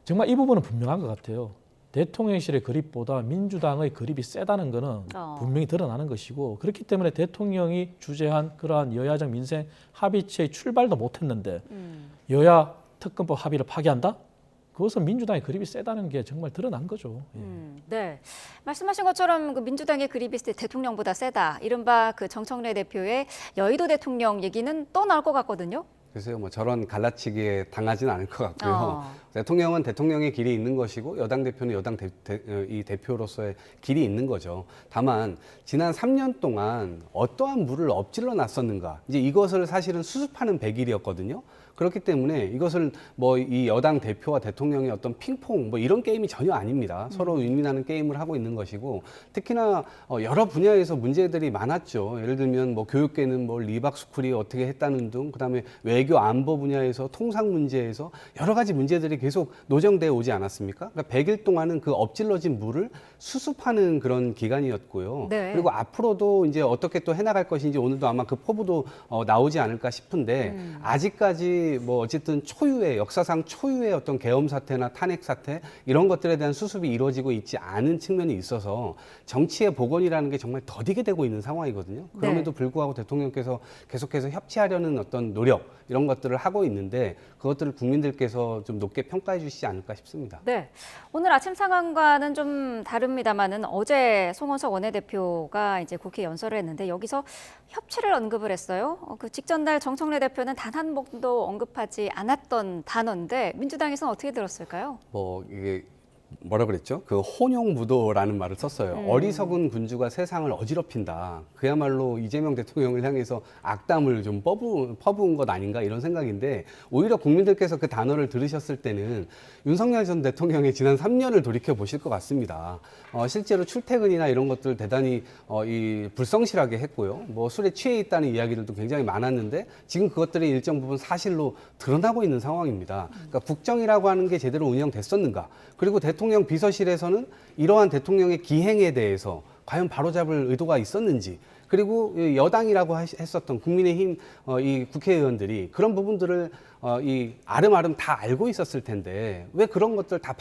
정말 이 부분은 분명한 것 같아요. 대통령실의 그립보다 민주당의 그립이 세다는 것은 분명히 드러나는 것이고 그렇기 때문에 대통령이 주재한 그러한 여야적 민생 합의체의 출발도 못했는데 여야 특검법 합의를 파기한다? 그것은 민주당의 그립이 세다는 게 정말 드러난 거죠. 네, 말씀하신 것처럼 그 민주당의 그립이 대통령보다 세다. 이른바 그 정청래 대표의 여의도 대통령 얘기는 또 나올 것 같거든요. 글쎄요, 뭐 저런 갈라치기에 당하지는 않을 것 같고요. 대통령은 대통령의 길이 있는 것이고 여당 대표는 여당 이 대표로서의 길이 있는 거죠. 다만 지난 3년 동안 어떠한 물을 엎질러 놨었는가 이제 이것을 사실은 수습하는 100일이었거든요. 그렇기 때문에 이것을 뭐 이 여당 대표와 대통령의 어떤 핑퐁 뭐 이런 게임이 전혀 아닙니다. 서로 윈윈하는 게임을 하고 있는 것이고 특히나 여러 분야에서 문제들이 많았죠. 예를 들면 뭐 교육계는 뭐 리박스쿨이 어떻게 했다는 등 그다음에 외교 안보 분야에서 통상 문제에서 여러 가지 문제들이 계속 노정되어 오지 않았습니까? 그러니까 100일 동안은 그 엎질러진 물을 수습하는 그런 기간이었고요. 네. 그리고 앞으로도 이제 어떻게 또 해나갈 것인지 오늘도 아마 그 포부도 나오지 않을까 싶은데 아직까지 뭐 어쨌든 초유의 역사상 초유의 어떤 계엄 사태나 탄핵 사태 이런 것들에 대한 수습이 이루어지고 있지 않은 측면이 있어서 정치의 복원이라는 게 정말 더디게 되고 있는 상황이거든요. 그럼에도 불구하고 대통령께서 계속해서 협치하려는 어떤 노력 이런 것들을 하고 있는데 그것들을 국민들께서 좀 높게 평가해 주시지 않을까 싶습니다. 네, 오늘 아침 상황과는 좀 다릅니다만은 어제 송원석 원내대표가 이제 국회 연설을 했는데 여기서 협치를 언급을 했어요. 그 직전 날 정청래 대표는 단 한 번도 언급하지 않았던 단어인데 민주당에서는 어떻게 들었을까요? 뭐 이게 뭐라 그랬죠? 그 혼용무도라는 말을 썼어요. 어리석은 군주가 세상을 어지럽힌다. 그야말로 이재명 대통령을 향해서 악담을 좀 퍼부은 것 아닌가 이런 생각인데, 오히려 국민들께서 그 단어를 들으셨을 때는 윤석열 전 대통령의 지난 3년을 돌이켜 보실 것 같습니다. 실제로 출퇴근이나 이런 것들 대단히 불성실하게 했고요. 뭐 술에 취해 있다는 이야기들도 굉장히 많았는데 지금 그것들이 일정 부분 사실로 드러나고 있는 상황입니다. 그러니까 국정이라고 하는 게 제대로 운영됐었는가? 그리고 대통령 비서실에서는 이러한 대통령의 기행에 대해서 과연 바로잡을 의도가 있었는지, 그리고 여당이라고 했었던 국민의힘 이 국회의원들이 그런 부분들을 이 아름아름 다 알고 있었을 텐데 왜 그런 것들 다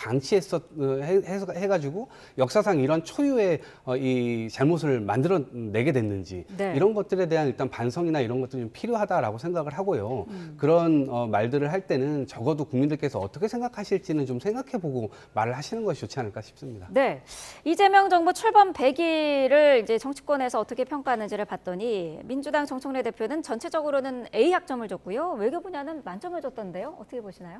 해가지고 역사상 이런 초유의 이 잘못을 만들어내게 됐는지, 네. 이런 것들에 대한 일단 반성이나 이런 것들이 좀 필요하다라고 생각을 하고요. 그런 말들을 할 때는 적어도 국민들께서 어떻게 생각하실지는 좀 생각해보고 말을 하시는 것이 좋지 않을까 싶습니다. 네, 이재명 정부 출범 100일을 이제 정치권에서 어떻게 평가하는지를 봤더니 민주당 정청래 대표는 전체적으로는 A 학점을 줬고요. 외교 분야는 만점을 줬던데요. 어떻게 보시나요?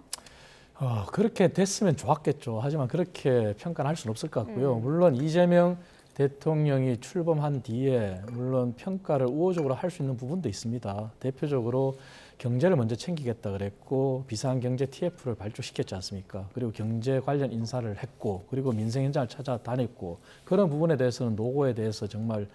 그렇게 됐으면 좋았겠죠. 하지만 그렇게 평가는 할 수는 없을 것 같고요. 물론 이재명 대통령이 출범한 뒤에 물론 평가를 우호적으로 할 수 있는 부분도 있습니다. 대표적으로 경제를 먼저 챙기겠다 그랬고 비상경제 TF를 발족시켰지 않습니까? 그리고 경제 관련 인사를 했고 그리고 민생 현장을 찾아다녔고 그런 부분에 대해서는 노고에 대해서 정말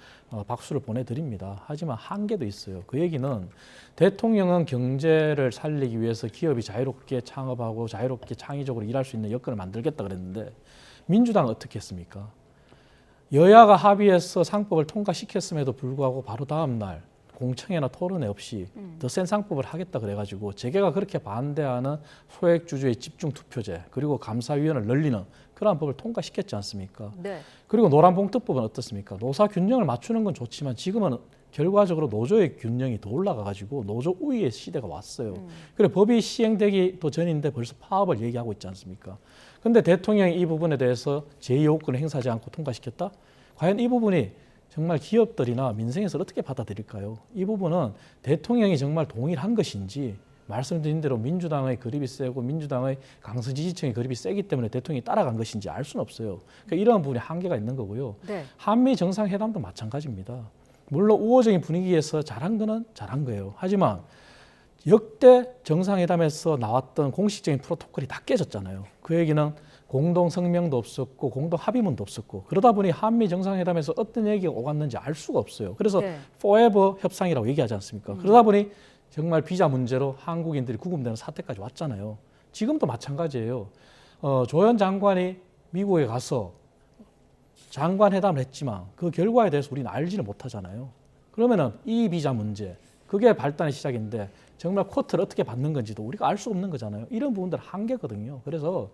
박수를 보내드립니다. 하지만 한계도 있어요. 그 얘기는 대통령은 경제를 살리기 위해서 기업이 자유롭게 창업하고 자유롭게 창의적으로 일할 수 있는 여건을 만들겠다 그랬는데 민주당은 어떻게 했습니까? 여야가 합의해서 상법을 통과시켰음에도 불구하고 바로 다음 날 공청회나 토론회 없이 더 센 상법을 하겠다 그래가지고 재계가 그렇게 반대하는 소액주주의 집중투표제 그리고 감사위원회를 늘리는 그러한 법을 통과시켰지 않습니까? 네. 그리고 노란봉투법은 어떻습니까? 노사 균형을 맞추는 건 좋지만 지금은 결과적으로 노조의 균형이 더 올라가가지고 노조 우위의 시대가 왔어요. 그래 법이 시행되기 도 전인데 벌써 파업을 얘기하고 있지 않습니까? 근데 대통령이 이 부분에 대해서 제2요구권을 행사하지 않고 통과시켰다? 과연 이 부분이 정말 기업들이나 민생에서 어떻게 받아들일까요? 이 부분은 대통령이 정말 동일한 것인지 말씀드린 대로 민주당의 그립이 세고 민주당의 강성 지지층의 그립이 세기 때문에 대통령이 따라간 것인지 알 수는 없어요. 그러니까 이러한 부분에 한계가 있는 거고요. 네. 한미 정상회담도 마찬가지입니다. 물론 우호적인 분위기에서 잘한 거는 잘한 거예요. 하지만 역대 정상회담에서 나왔던 공식적인 프로토콜이 다 깨졌잖아요. 그 얘기는 공동 성명도 없었고 공동 합의문도 없었고 그러다 보니 한미 정상회담에서 어떤 얘기가 오갔는지 알 수가 없어요. 그래서 forever 협상이라고 얘기하지 않습니까? 그러다 보니 정말 비자 문제로 한국인들이 구금되는 사태까지 왔잖아요. 지금도 마찬가지예요. 조현 장관이 미국에 가서 장관 회담을 했지만 그 결과에 대해서 우리는 알지를 못하잖아요. 그러면은 이 비자 문제 그게 발단의 시작인데 정말 쿼트를 어떻게 받는 건지도 우리가 알 수 없는 거잖아요. 이런 부분들 한계거든요. 그래서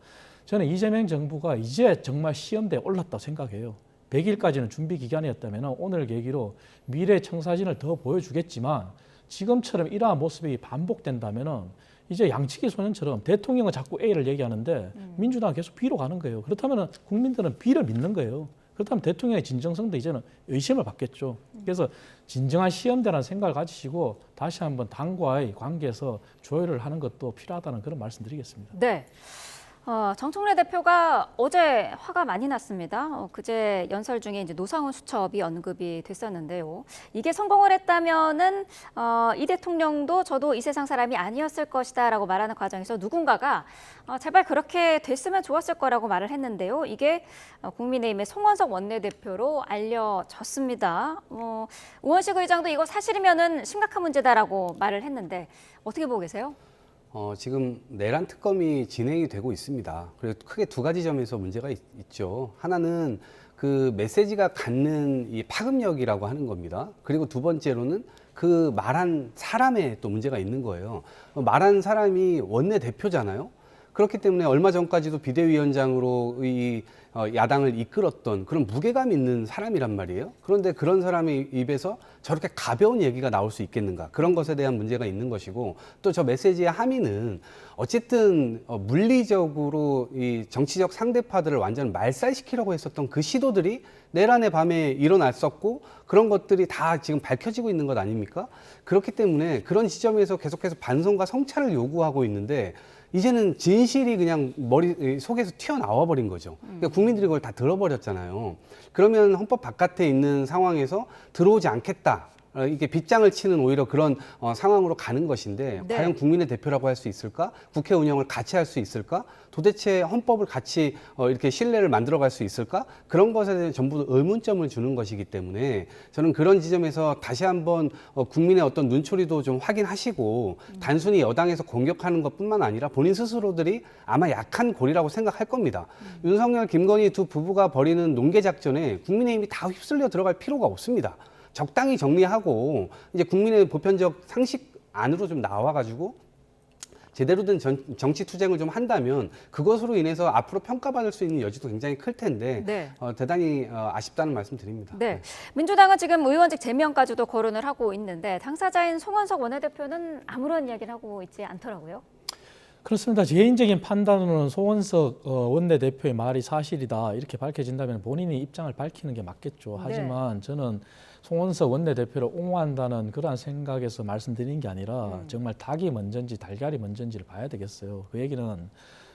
저는 이재명 정부가 이제 정말 시험대에 올랐다고 생각해요. 100일까지는 준비 기간이었다면 오늘 계기로 미래의 청사진을 더 보여주겠지만 지금처럼 이러한 모습이 반복된다면 이제 양치기 소년처럼 대통령은 자꾸 A를 얘기하는데 민주당은 계속 B로 가는 거예요. 그렇다면 국민들은 B를 믿는 거예요. 그렇다면 대통령의 진정성도 이제는 의심을 받겠죠. 그래서 진정한 시험대라는 생각을 가지시고 다시 한번 당과의 관계에서 조율을 하는 것도 필요하다는 그런 말씀드리겠습니다. 네. 정청래 대표가 어제 화가 많이 났습니다. 그제 연설 중에 이제 노상훈 수첩이 언급이 됐었는데요. 이게 성공을 했다면은 이 대통령도 저도 이 세상 사람이 아니었을 것이다라고 말하는 과정에서 누군가가 제발 그렇게 됐으면 좋았을 거라고 말을 했는데요. 이게 국민의힘의 송원석 원내대표로 알려졌습니다. 우원식 의장도 이거 사실이면은 심각한 문제다라고 말을 했는데 어떻게 보고 계세요? 지금 내란 특검이 진행이 되고 있습니다. 그리고 크게 두 가지 점에서 문제가 있죠. 하나는 그 메시지가 갖는 이 파급력이라고 하는 겁니다. 그리고 두 번째로는 그 말한 사람에 또 문제가 있는 거예요. 말한 사람이 원내대표잖아요. 그렇기 때문에 얼마 전까지도 비대위원장으로 이 야당을 이끌었던 그런 무게감 있는 사람이란 말이에요. 그런데 그런 사람의 입에서 저렇게 가벼운 얘기가 나올 수 있겠는가, 그런 것에 대한 문제가 있는 것이고, 또 저 메시지의 함의는 어쨌든 물리적으로 이 정치적 상대파들을 완전 말살시키려고 했었던 그 시도들이 내란의 밤에 일어났었고 그런 것들이 다 지금 밝혀지고 있는 것 아닙니까? 그렇기 때문에 그런 지점에서 계속해서 반성과 성찰을 요구하고 있는데 이제는 진실이 그냥 머리 속에서 튀어나와 버린 거죠. 그러니까 국민들이 그걸 다 들어버렸잖아요. 그러면 헌법 바깥에 있는 상황에서 들어오지 않겠다. 이게 빗장을 치는 오히려 그런 상황으로 가는 것인데 네. 과연 국민의 대표라고 할 수 있을까? 국회 운영을 같이 할 수 있을까? 도대체 헌법을 같이 이렇게 신뢰를 만들어갈 수 있을까? 그런 것에 대해 전부 의문점을 주는 것이기 때문에 저는 그런 지점에서 다시 한번 국민의 어떤 눈초리도 좀 확인하시고 단순히 여당에서 공격하는 것뿐만 아니라 본인 스스로들이 아마 약한 골이라고 생각할 겁니다. 윤석열, 김건희 두 부부가 벌이는 논개 작전에 국민의힘이 다 휩쓸려 들어갈 필요가 없습니다. 적당히 정리하고 이제 국민의 보편적 상식 안으로 좀 나와가지고 제대로 된 정치 투쟁을 좀 한다면 그것으로 인해서 앞으로 평가받을 수 있는 여지도 굉장히 클 텐데 네. 대단히 아쉽다는 말씀 드립니다. 네. 민주당은 지금 의원직 제명까지도 거론을 하고 있는데 당사자인 송원석 원내대표는 아무런 이야기를 하고 있지 않더라고요. 그렇습니다. 개인적인 판단으로는 송원석 원내대표의 말이 사실이다 이렇게 밝혀진다면 본인이 입장을 밝히는 게 맞겠죠. 하지만 저는 송원석 원내대표를 옹호한다는 그러한 생각에서 말씀드린 게 아니라 정말 닭이 먼저인지 달걀이 먼저인지를 봐야 되겠어요. 그 얘기는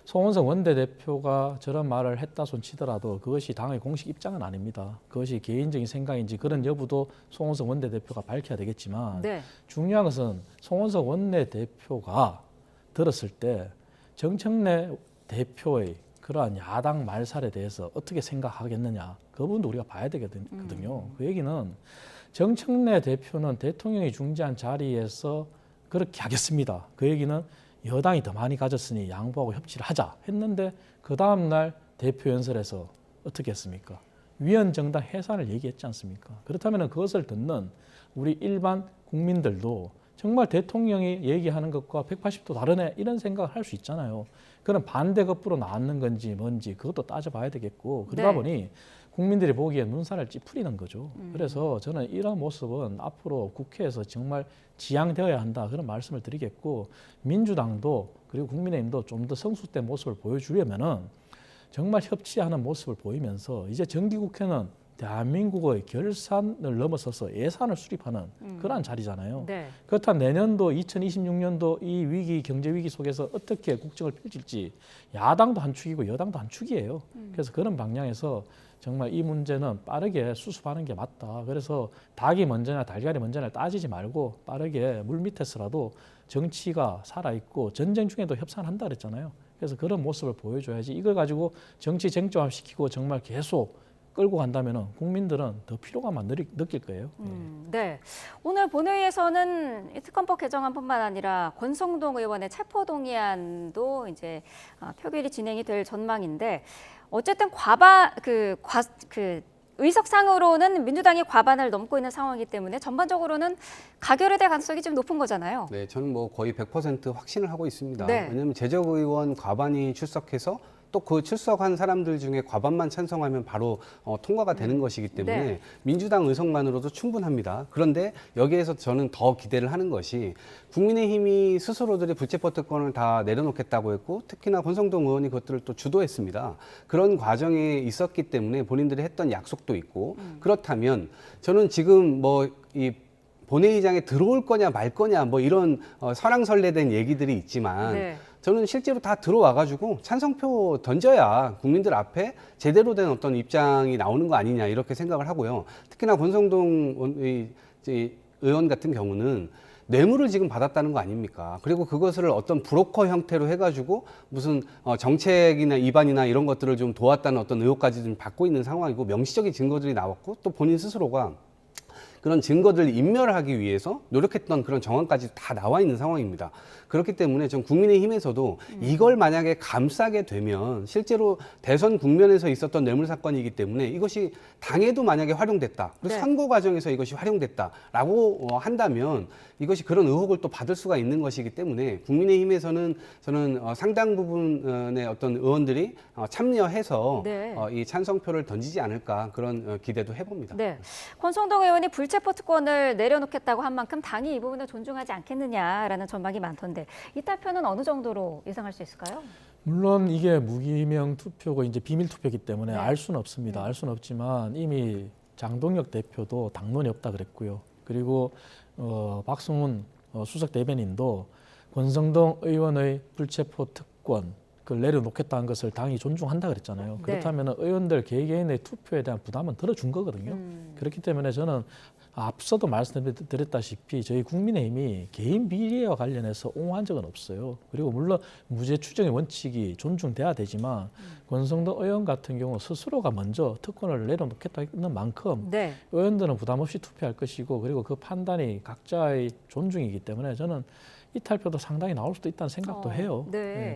송원석 원내대표가 저런 말을 했다 손 치더라도 그것이 당의 공식 입장은 아닙니다. 그것이 개인적인 생각인지 그런 여부도 송원석 원내대표가 밝혀야 되겠지만 중요한 것은 송원석 원내대표가 들었을 때 정청래 대표의 그러한 야당 말살에 대해서 어떻게 생각하겠느냐 그 부분도 우리가 봐야 되거든요. 그 얘기는 정청래 대표는 대통령이 중재한 자리에서 그렇게 하겠습니다. 그 얘기는 여당이 더 많이 가졌으니 양보하고 협치를 하자 했는데 그 다음 날 대표 연설에서 어떻게 했습니까? 위헌정당 해산을 얘기했지 않습니까? 그렇다면 그것을 듣는 우리 일반 국민들도 정말 대통령이 얘기하는 것과 180도 다르네 이런 생각을 할 수 있잖아요. 그런 반대급부로 나왔는 건지 뭔지 그것도 따져봐야 되겠고 그러다 보니 국민들이 보기에 눈살을 찌푸리는 거죠. 그래서 저는 이런 모습은 앞으로 국회에서 정말 지양되어야 한다 그런 말씀을 드리겠고 민주당도 그리고 국민의힘도 좀 더 성숙된 모습을 보여주려면은 정말 협치하는 모습을 보이면서 이제 정기국회는 대한민국의 결산을 넘어서서 예산을 수립하는 그러한 자리잖아요. 그렇다면 내년도 2026년도 이 위기, 경제 위기 속에서 어떻게 국정을 펼칠지 야당도 한 축이고 여당도 한 축이에요. 그래서 그런 방향에서 정말 이 문제는 빠르게 수습하는 게 맞다. 그래서 닭이 먼저냐 달걀이 먼저냐 따지지 말고 빠르게 물밑에서라도 정치가 살아있고 전쟁 중에도 협상을 한다 그랬잖아요. 그래서 그런 모습을 보여줘야지 이걸 가지고 정치 쟁점화시키고 정말 계속 끌고 간다면 국민들은 더 피로감만 느낄 거예요. 네. 오늘 본회의에서는 특검법 개정안뿐만 아니라 권성동 의원의 체포동의안도 이제 표결이 진행이 될 전망인데 어쨌든 의석상으로는 민주당이 과반을 넘고 있는 상황이기 때문에 전반적으로는 가결이 될 가능성이 좀 높은 거잖아요. 네, 저는 뭐 거의 100% 확신을 하고 있습니다. 네. 왜냐하면 재적 의원 과반이 출석해서 또 그 출석한 사람들 중에 과반만 찬성하면 바로 통과가 되는 것이기 때문에 민주당 의석만으로도 충분합니다. 그런데 여기에서 저는 더 기대를 하는 것이 국민의힘이 스스로들이 불체포 특권을 다 내려놓겠다고 했고 특히나 권성동 의원이 그것들을 또 주도했습니다. 그런 과정에 있었기 때문에 본인들이 했던 약속도 있고 그렇다면 저는 지금 이 본회의장에 들어올 거냐 말 거냐 뭐 이런 설왕설래된 얘기들이 있지만 저는 실제로 다 들어와가지고 찬성표 던져야 국민들 앞에 제대로 된 어떤 입장이 나오는 거 아니냐 이렇게 생각을 하고요. 특히나 권성동 의원 같은 경우는 뇌물을 지금 받았다는 거 아닙니까? 그리고 그것을 어떤 브로커 형태로 해가지고 무슨 정책이나 위반이나 이런 것들을 좀 도왔다는 어떤 의혹까지 좀 받고 있는 상황이고 명시적인 증거들이 나왔고 또 본인 스스로가 그런 증거들을 인멸하기 위해서 노력했던 그런 정황까지 다 나와 있는 상황입니다. 그렇기 때문에 전 국민의힘에서도 이걸 만약에 감싸게 되면 실제로 대선 국면에서 있었던 뇌물 사건이기 때문에 이것이 당에도 만약에 활용됐다. 그래서 선거 과정에서 이것이 활용됐다라고 한다면 이것이 그런 의혹을 또 받을 수가 있는 것이기 때문에 국민의힘에서는 저는 상당 부분의 어떤 의원들이 참여해서 이 찬성표를 던지지 않을까 그런 기대도 해봅니다. 네, 권성동 의원이 불체포 특권을 내려놓겠다고 한 만큼 당이 이 부분을 존중하지 않겠느냐라는 전망이 많던데 이 따표는 어느 정도로 예상할 수 있을까요? 물론 이게 무기명 투표고 이제 비밀 투표이기 때문에 알 수는 없습니다. 알 수는 없지만 이미 장동혁 대표도 당론이 없다 그랬고요. 그리고 박승훈 수석 대변인도 권성동 의원의 불체포 특권 그걸 내려놓겠다는 것을 당이 존중한다 그랬잖아요. 그렇다면 의원들 개개인의 투표에 대한 부담은 들어준 거거든요. 그렇기 때문에 저는 앞서도 말씀드렸다시피 저희 국민의힘이 개인 비리와 관련해서 옹호한 적은 없어요. 그리고 물론 무죄 추정의 원칙이 존중돼야 되지만 권성동 의원 같은 경우 스스로가 먼저 특권을 내려놓겠다는 만큼 의원들은 부담 없이 투표할 것이고 그리고 그 판단이 각자의 존중이기 때문에 저는 이탈표도 상당히 나올 수도 있다는 생각도 해요.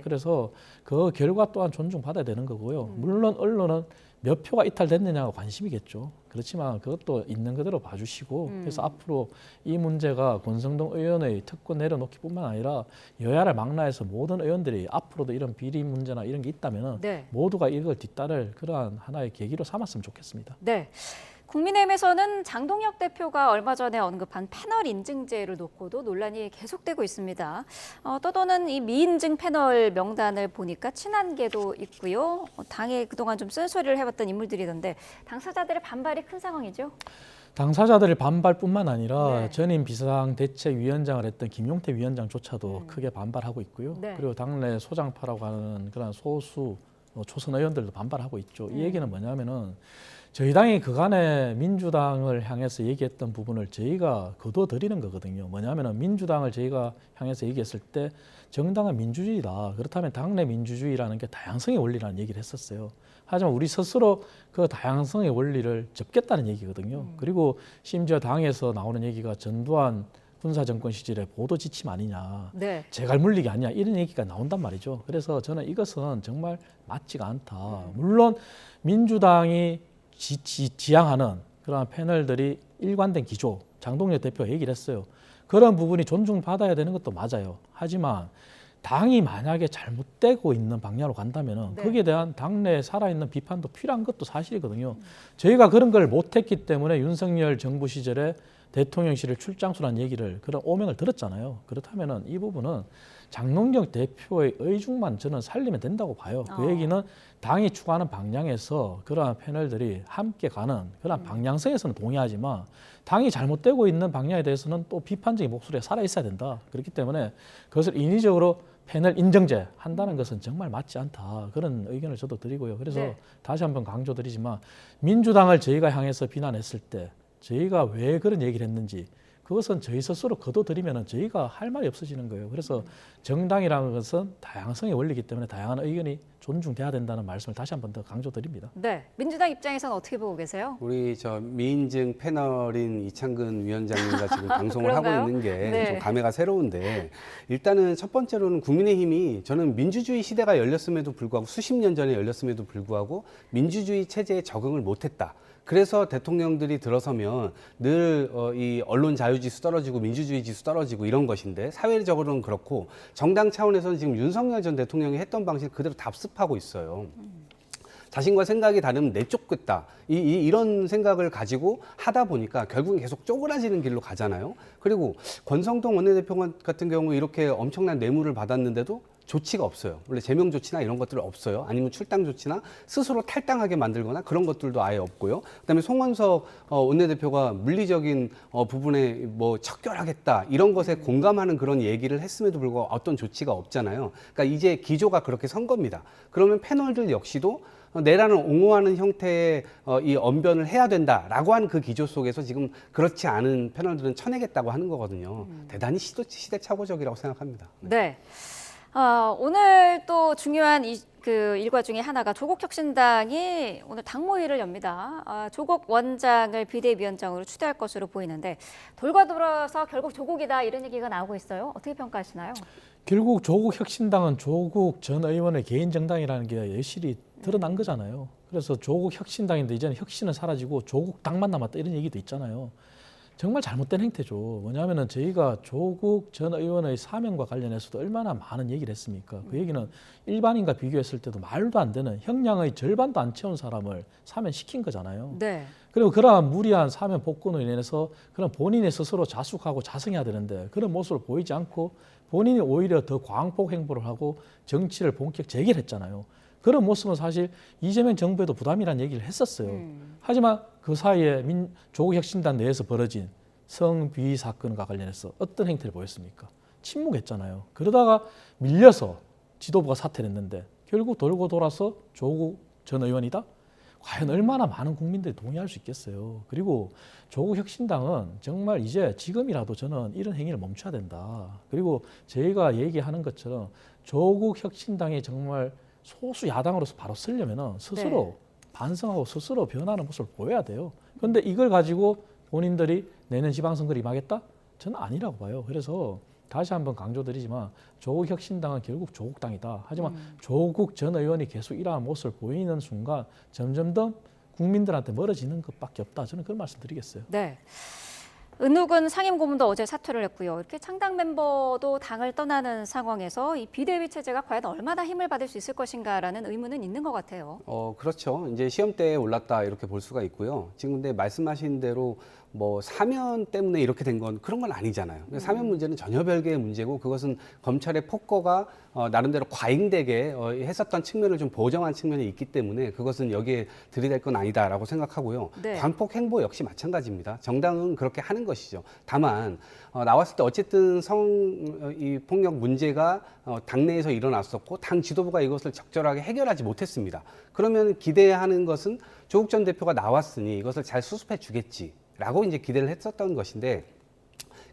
그래서 그 결과 또한 존중받아야 되는 거고요. 물론 언론은 몇 표가 이탈됐느냐가 관심이겠죠. 그렇지만 그것도 있는 그대로 봐주시고 그래서 앞으로 이 문제가 권성동 의원의 특권 내려놓기뿐만 아니라 여야를 망라해서 모든 의원들이 앞으로도 이런 비리 문제나 이런 게 있다면 모두가 이걸 뒤따를 그러한 하나의 계기로 삼았으면 좋겠습니다. 네. 국민의힘에서는 장동혁 대표가 얼마 전에 언급한 패널 인증제를 놓고도 논란이 계속되고 있습니다. 떠도는 이 미인증 패널 명단을 보니까 친한계도 있고요. 당에 그동안 좀 쓴소리를 해봤던 인물들이던데 당사자들의 반발이 큰 상황이죠? 당사자들의 반발뿐만 아니라 전임 비상대책위원장을 했던 김용태 위원장조차도 크게 반발하고 있고요. 그리고 당내 소장파라고 하는 그런 소수 초선 의원들도 반발하고 있죠. 이 얘기는 뭐냐면은 저희 당이 그간에 민주당을 향해서 얘기했던 부분을 저희가 거둬들이는 거거든요. 뭐냐면은 민주당을 저희가 향해서 얘기했을 때 정당은 민주주의다. 그렇다면 당내 민주주의라는 게 다양성의 원리라는 얘기를 했었어요. 하지만 우리 스스로 그 다양성의 원리를 접겠다는 얘기거든요. 그리고 심지어 당에서 나오는 얘기가 전두환 군사정권 시절의 보도 지침 아니냐, 재갈 물리기 아니냐 이런 얘기가 나온단 말이죠. 그래서 저는 이것은 정말 맞지가 않다. 물론 민주당이 지향하는 그런 패널들이 일관된 기조, 장동혁 대표가 얘기를 했어요. 그런 부분이 존중받아야 되는 것도 맞아요. 하지만 당이 만약에 잘못되고 있는 방향으로 간다면 거기에 대한 당내에 살아있는 비판도 필요한 것도 사실이거든요. 저희가 그런 걸 못했기 때문에 윤석열 정부 시절에 대통령실을 출장수란 얘기를 그런 오명을 들었잖아요. 그렇다면 이 부분은 장동혁 대표의 의중만 저는 살리면 된다고 봐요. 그 얘기는 당이 추구하는 방향에서 그러한 패널들이 함께 가는 그런 방향성에서는 동의하지만 당이 잘못되고 있는 방향에 대해서는 또 비판적인 목소리가 살아있어야 된다. 그렇기 때문에 그것을 인위적으로 패널 인정제 한다는 것은 정말 맞지 않다. 그런 의견을 저도 드리고요. 그래서 다시 한번 강조드리지만 민주당을 저희가 향해서 비난했을 때 저희가 왜 그런 얘기를 했는지 그것은 저희 스스로 거둬들이면 저희가 할 말이 없어지는 거예요. 그래서 정당이라는 것은 다양성의 원리이기 때문에 다양한 의견이 존중돼야 된다는 말씀을 다시 한 번 더 강조드립니다. 네, 민주당 입장에서는 어떻게 보고 계세요? 우리 미인증 패널인 이창근 위원장님과 지금 방송을 하고 있는 게 좀 감회가 새로운데 일단은 첫 번째로는 국민의힘이 저는 민주주의 시대가 열렸음에도 불구하고 수십 년 전에 열렸음에도 불구하고 민주주의 체제에 적응을 못했다. 그래서 대통령들이 들어서면 늘 이 언론 자유지수 떨어지고 민주주의 지수 떨어지고 이런 것인데 사회적으로는 그렇고 정당 차원에서는 지금 윤석열 전 대통령이 했던 방식을 그대로 답습하고 있어요. 자신과 생각이 다르면 내쫓겠다. 이런 생각을 가지고 하다 보니까 결국은 계속 쪼그라지는 길로 가잖아요. 그리고 권성동 원내대표 같은 경우 이렇게 엄청난 뇌물을 받았는데도 조치가 없어요. 원래 제명 조치나 이런 것들 없어요. 아니면 출당 조치나 스스로 탈당하게 만들거나 그런 것들도 아예 없고요. 그다음에 송원석 원내대표가 물리적인 부분에 뭐 척결하겠다 이런 것에 공감하는 그런 얘기를 했음에도 불구하고 어떤 조치가 없잖아요. 그러니까 이제 기조가 그렇게 선 겁니다. 그러면 패널들 역시도 내란을 옹호하는 형태의 이 언변을 해야 된다라고 하는 그 기조 속에서 지금 그렇지 않은 패널들은 쳐내겠다고 하는 거거든요. 대단히 시대착오적이라고 생각합니다. 네. 오늘 또 중요한 일과 중에 하나가 조국혁신당이 오늘 당모회의를 엽니다. 조국 원장을 비대위원장으로 추대할 것으로 보이는데 돌과 돌아서 결국 조국이다 이런 얘기가 나오고 있어요. 어떻게 평가하시나요? 결국 조국혁신당은 조국 전 의원의 개인 정당이라는 게 여실히 드러난 거잖아요. 그래서 조국혁신당인데 이제는 혁신은 사라지고 조국당만 남았다 이런 얘기도 있잖아요. 정말 잘못된 행태죠. 뭐냐면은 저희가 조국 전 의원의 사면과 관련해서도 얼마나 많은 얘기를 했습니까? 그 얘기는 일반인과 비교했을 때도 말도 안 되는 형량의 절반도 안 채운 사람을 사면시킨 거잖아요. 그리고 그러한 무리한 사면 복권으로 인해서 그런 본인이 스스로 자숙하고 자성해야 되는데 그런 모습을 보이지 않고 본인이 오히려 더 광폭 행보를 하고 정치를 본격 재개했잖아요. 그런 모습은 사실 이재명 정부에도 부담이라는 얘기를 했었어요. 하지만 그 사이에 조국혁신당 내에서 벌어진 성비위 사건과 관련해서 어떤 행태를 보였습니까? 침묵했잖아요. 그러다가 밀려서 지도부가 사퇴를 했는데 결국 돌고 돌아서 조국 전 의원이다? 과연 얼마나 많은 국민들이 동의할 수 있겠어요. 그리고 조국 혁신당은 정말 이제 지금이라도 저는 이런 행위를 멈춰야 된다. 그리고 저희가 얘기하는 것처럼 조국 혁신당이 정말 소수 야당으로서 바로 서려면 스스로 반성하고 스스로 변하는 모습을 보여야 돼요. 그런데 이걸 가지고 본인들이 내년 지방선거를 임하겠다? 저는 아니라고 봐요. 그래서 다시 한번 강조드리지만 조국 혁신당은 결국 조국당이다. 하지만 조국 전 의원이 계속 이러한 모습을 보이는 순간 점점 더 국민들한테 멀어지는 것밖에 없다. 저는 그런 말씀 드리겠어요. 네. 은욱은 상임고문도 어제 사퇴를 했고요. 이렇게 창당 멤버도 당을 떠나는 상황에서 이 비대위 체제가 과연 얼마나 힘을 받을 수 있을 것인가라는 의문은 있는 것 같아요. 그렇죠. 이제 시험대에 올랐다 이렇게 볼 수가 있고요. 지금 근데 말씀하신 대로 뭐 사면 때문에 이렇게 된 건 그런 건 아니잖아요. 사면 문제는 전혀 별개의 문제고 그것은 검찰의 폭거가 나름대로 과잉되게 했었던 측면을 좀 보정한 측면이 있기 때문에 그것은 여기에 들이댈 건 아니다라고 생각하고요. 네. 광폭 행보 역시 마찬가지입니다. 정당은 그렇게 하는 것이죠. 다만 나왔을 때 어쨌든 이 폭력 문제가 당내에서 일어났었고 당 지도부가 이것을 적절하게 해결하지 못했습니다. 그러면 기대하는 것은 조국 전 대표가 나왔으니 이것을 잘 수습해 주겠지라고 이제 기대를 했었던 것인데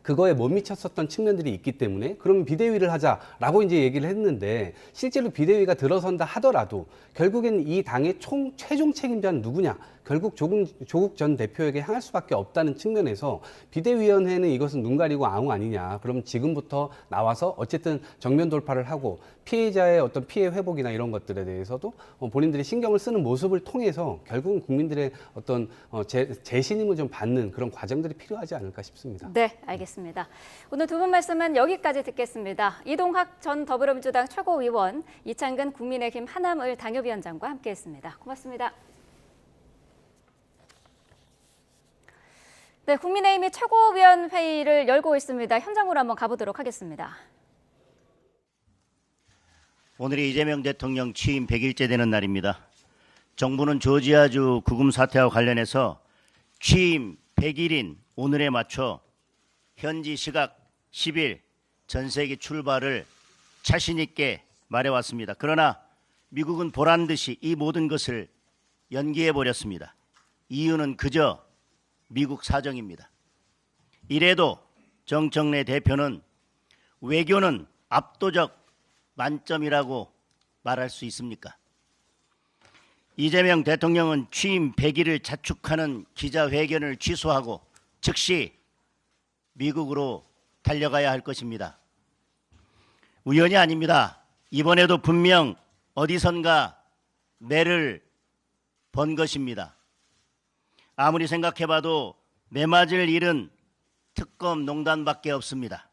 그거에 못 미쳤었던 측면들이 있기 때문에 그럼 비대위를 하자라고 이제 얘기를 했는데 실제로 비대위가 들어선다 하더라도 결국엔 이 당의 최종 책임자는 누구냐? 결국 조국 전 대표에게 향할 수밖에 없다는 측면에서 비대위원회는 이것은 눈 가리고 아웅 아니냐. 그럼 지금부터 나와서 어쨌든 정면 돌파를 하고 피해자의 어떤 피해 회복이나 이런 것들에 대해서도 본인들이 신경을 쓰는 모습을 통해서 결국은 국민들의 어떤 재신임을 좀 받는 그런 과정들이 필요하지 않을까 싶습니다. 네, 알겠습니다. 오늘 두 분 말씀은 여기까지 듣겠습니다. 이동학 전 더불어민주당 최고위원, 이창근 국민의힘 하남을 당협위원장과 함께했습니다. 고맙습니다. 네, 국민의힘이 최고위원 회의를 열고 있습니다. 현장으로 한번 가보도록 하겠습니다. 오늘이 이재명 대통령 취임 100일째 되는 날입니다. 정부는 조지아주 구금 사태와 관련해서 취임 100일인 오늘에 맞춰 현지 시각 10일 전세기 출발을 자신 있게 말해왔습니다. 그러나 미국은 보란듯이 이 모든 것을 연기해버렸습니다. 이유는 그저 미국 사정입니다. 이래도 정청래 대표는 외교는 압도적 만점이라고 말할 수 있습니까? 이재명 대통령은 취임 100일을 자축하는 기자회견을 취소하고 즉시 미국으로 달려가야 할 것입니다. 우연이 아닙니다. 이번에도 분명 어디선가 매를 번 것입니다. 아무리 생각해봐도 매맞을 일은 특검 농단밖에 없습니다.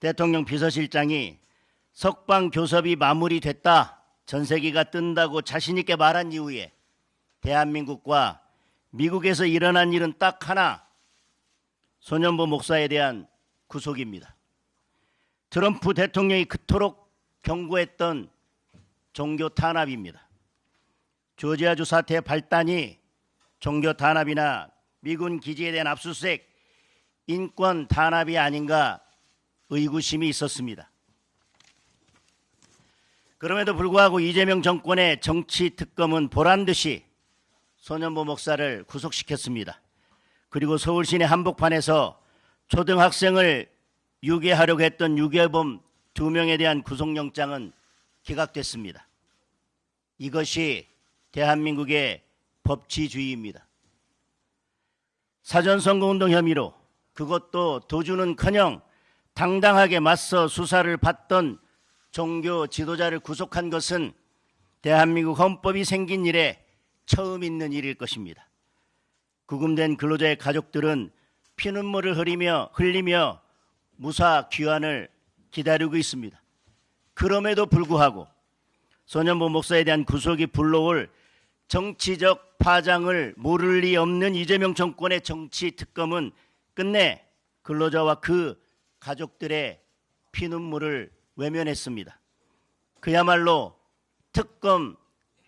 대통령 비서실장이 석방 교섭이 마무리됐다, 전세기가 뜬다고 자신 있게 말한 이후에 대한민국과 미국에서 일어난 일은 딱 하나, 소년보 목사에 대한 구속입니다. 트럼프 대통령이 그토록 경고했던 종교 탄압입니다. 조지아주 사태의 발단이 종교 탄압이나 미군 기지에 대한 압수수색, 인권 탄압이 아닌가 의구심이 있었습니다. 그럼에도 불구하고 이재명 정권의 정치 특검은 보란듯이 소년보 목사를 구속시켰습니다. 그리고 서울 시내 한복판에서 초등학생을 유괴하려고 했던 유괴범 2명에 대한 구속영장은 기각됐습니다. 이것이 대한민국의 법치주의입니다. 사전선거운동 혐의로 그것도 도주는커녕 당당하게 맞서 수사를 받던 종교 지도자를 구속한 것은 대한민국 헌법이 생긴 이래 처음 있는 일일 것입니다. 구금된 근로자의 가족들은 피눈물을 흘리며 무사 귀환을 기다리고 있습니다. 그럼에도 불구하고 소년보 목사에 대한 구속이 불러올 정치적 파장을 모를 리 없는 이재명 정권의 정치 특검은 끝내 근로자와 그 가족들의 피눈물을 외면했습니다. 그야말로 특검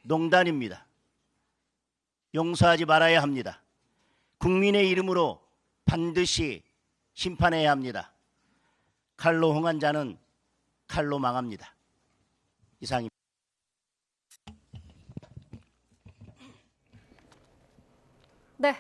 농단입니다. 용서하지 말아야 합니다. 국민의 이름으로 반드시 심판해야 합니다. 칼로 흥한 자는 칼로 망합니다. 이상입니다. 네.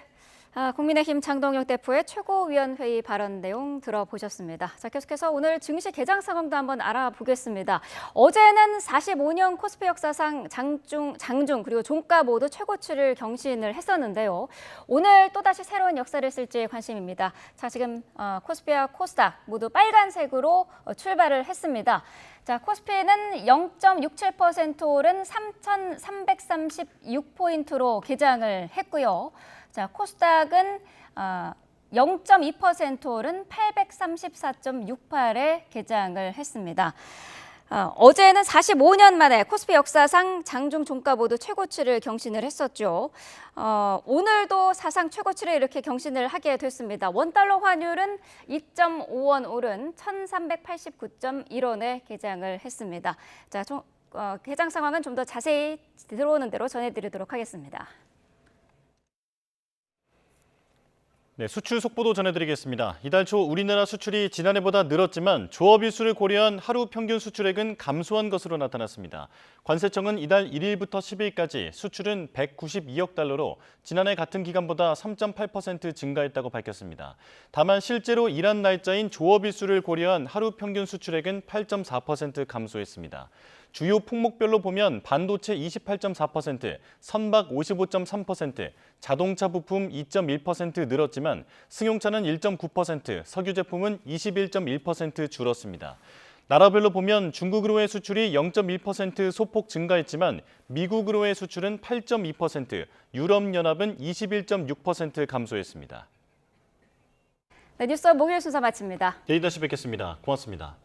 국민의힘 장동혁 대표의 최고위원회의 발언 내용 들어보셨습니다. 자, 계속해서 오늘 증시 개장 상황도 한번 알아보겠습니다. 어제는 45년 코스피 역사상 장중 그리고 종가 모두 최고치를 경신을 했었는데요. 오늘 또다시 새로운 역사를 쓸지 관심입니다. 자, 지금 코스피와 코스닥 모두 빨간색으로 출발을 했습니다. 자, 코스피는 0.67% 오른 3,336포인트로 개장을 했고요. 자, 코스닥은 0.2% 오른 834.68에 개장을 했습니다. 어제는 45년 만에 코스피 역사상 장중 종가 모두 최고치를 경신을 했었죠. 오늘도 사상 최고치를 이렇게 경신을 하게 됐습니다. 원달러 환율은 2.5원 오른 1,389.1원에 개장을 했습니다. 자, 개장 상황은 좀 더 자세히 들어오는 대로 전해드리도록 하겠습니다. 네, 수출 속보도 전해드리겠습니다. 이달 초 우리나라 수출이 지난해보다 늘었지만 조업 일수를 고려한 하루 평균 수출액은 감소한 것으로 나타났습니다. 관세청은 이달 1일부터 10일까지 수출은 192억 달러로 지난해 같은 기간보다 3.8% 증가했다고 밝혔습니다. 다만 실제로 일한 날짜인 조업 일수를 고려한 하루 평균 수출액은 8.4% 감소했습니다. 주요 품목별로 보면 반도체 28.4%, 선박 55.3%, 자동차 부품 2.1% 늘었지만 승용차는 1.9%, 석유 제품은 21.1% 줄었습니다. 나라별로 보면 중국으로의 수출이 0.1% 소폭 증가했지만 미국으로의 수출은 8.2%, 유럽연합은 21.6% 감소했습니다. 네, 뉴스원 목요일 순서 마칩니다. 내일 다시 뵙겠습니다. 고맙습니다.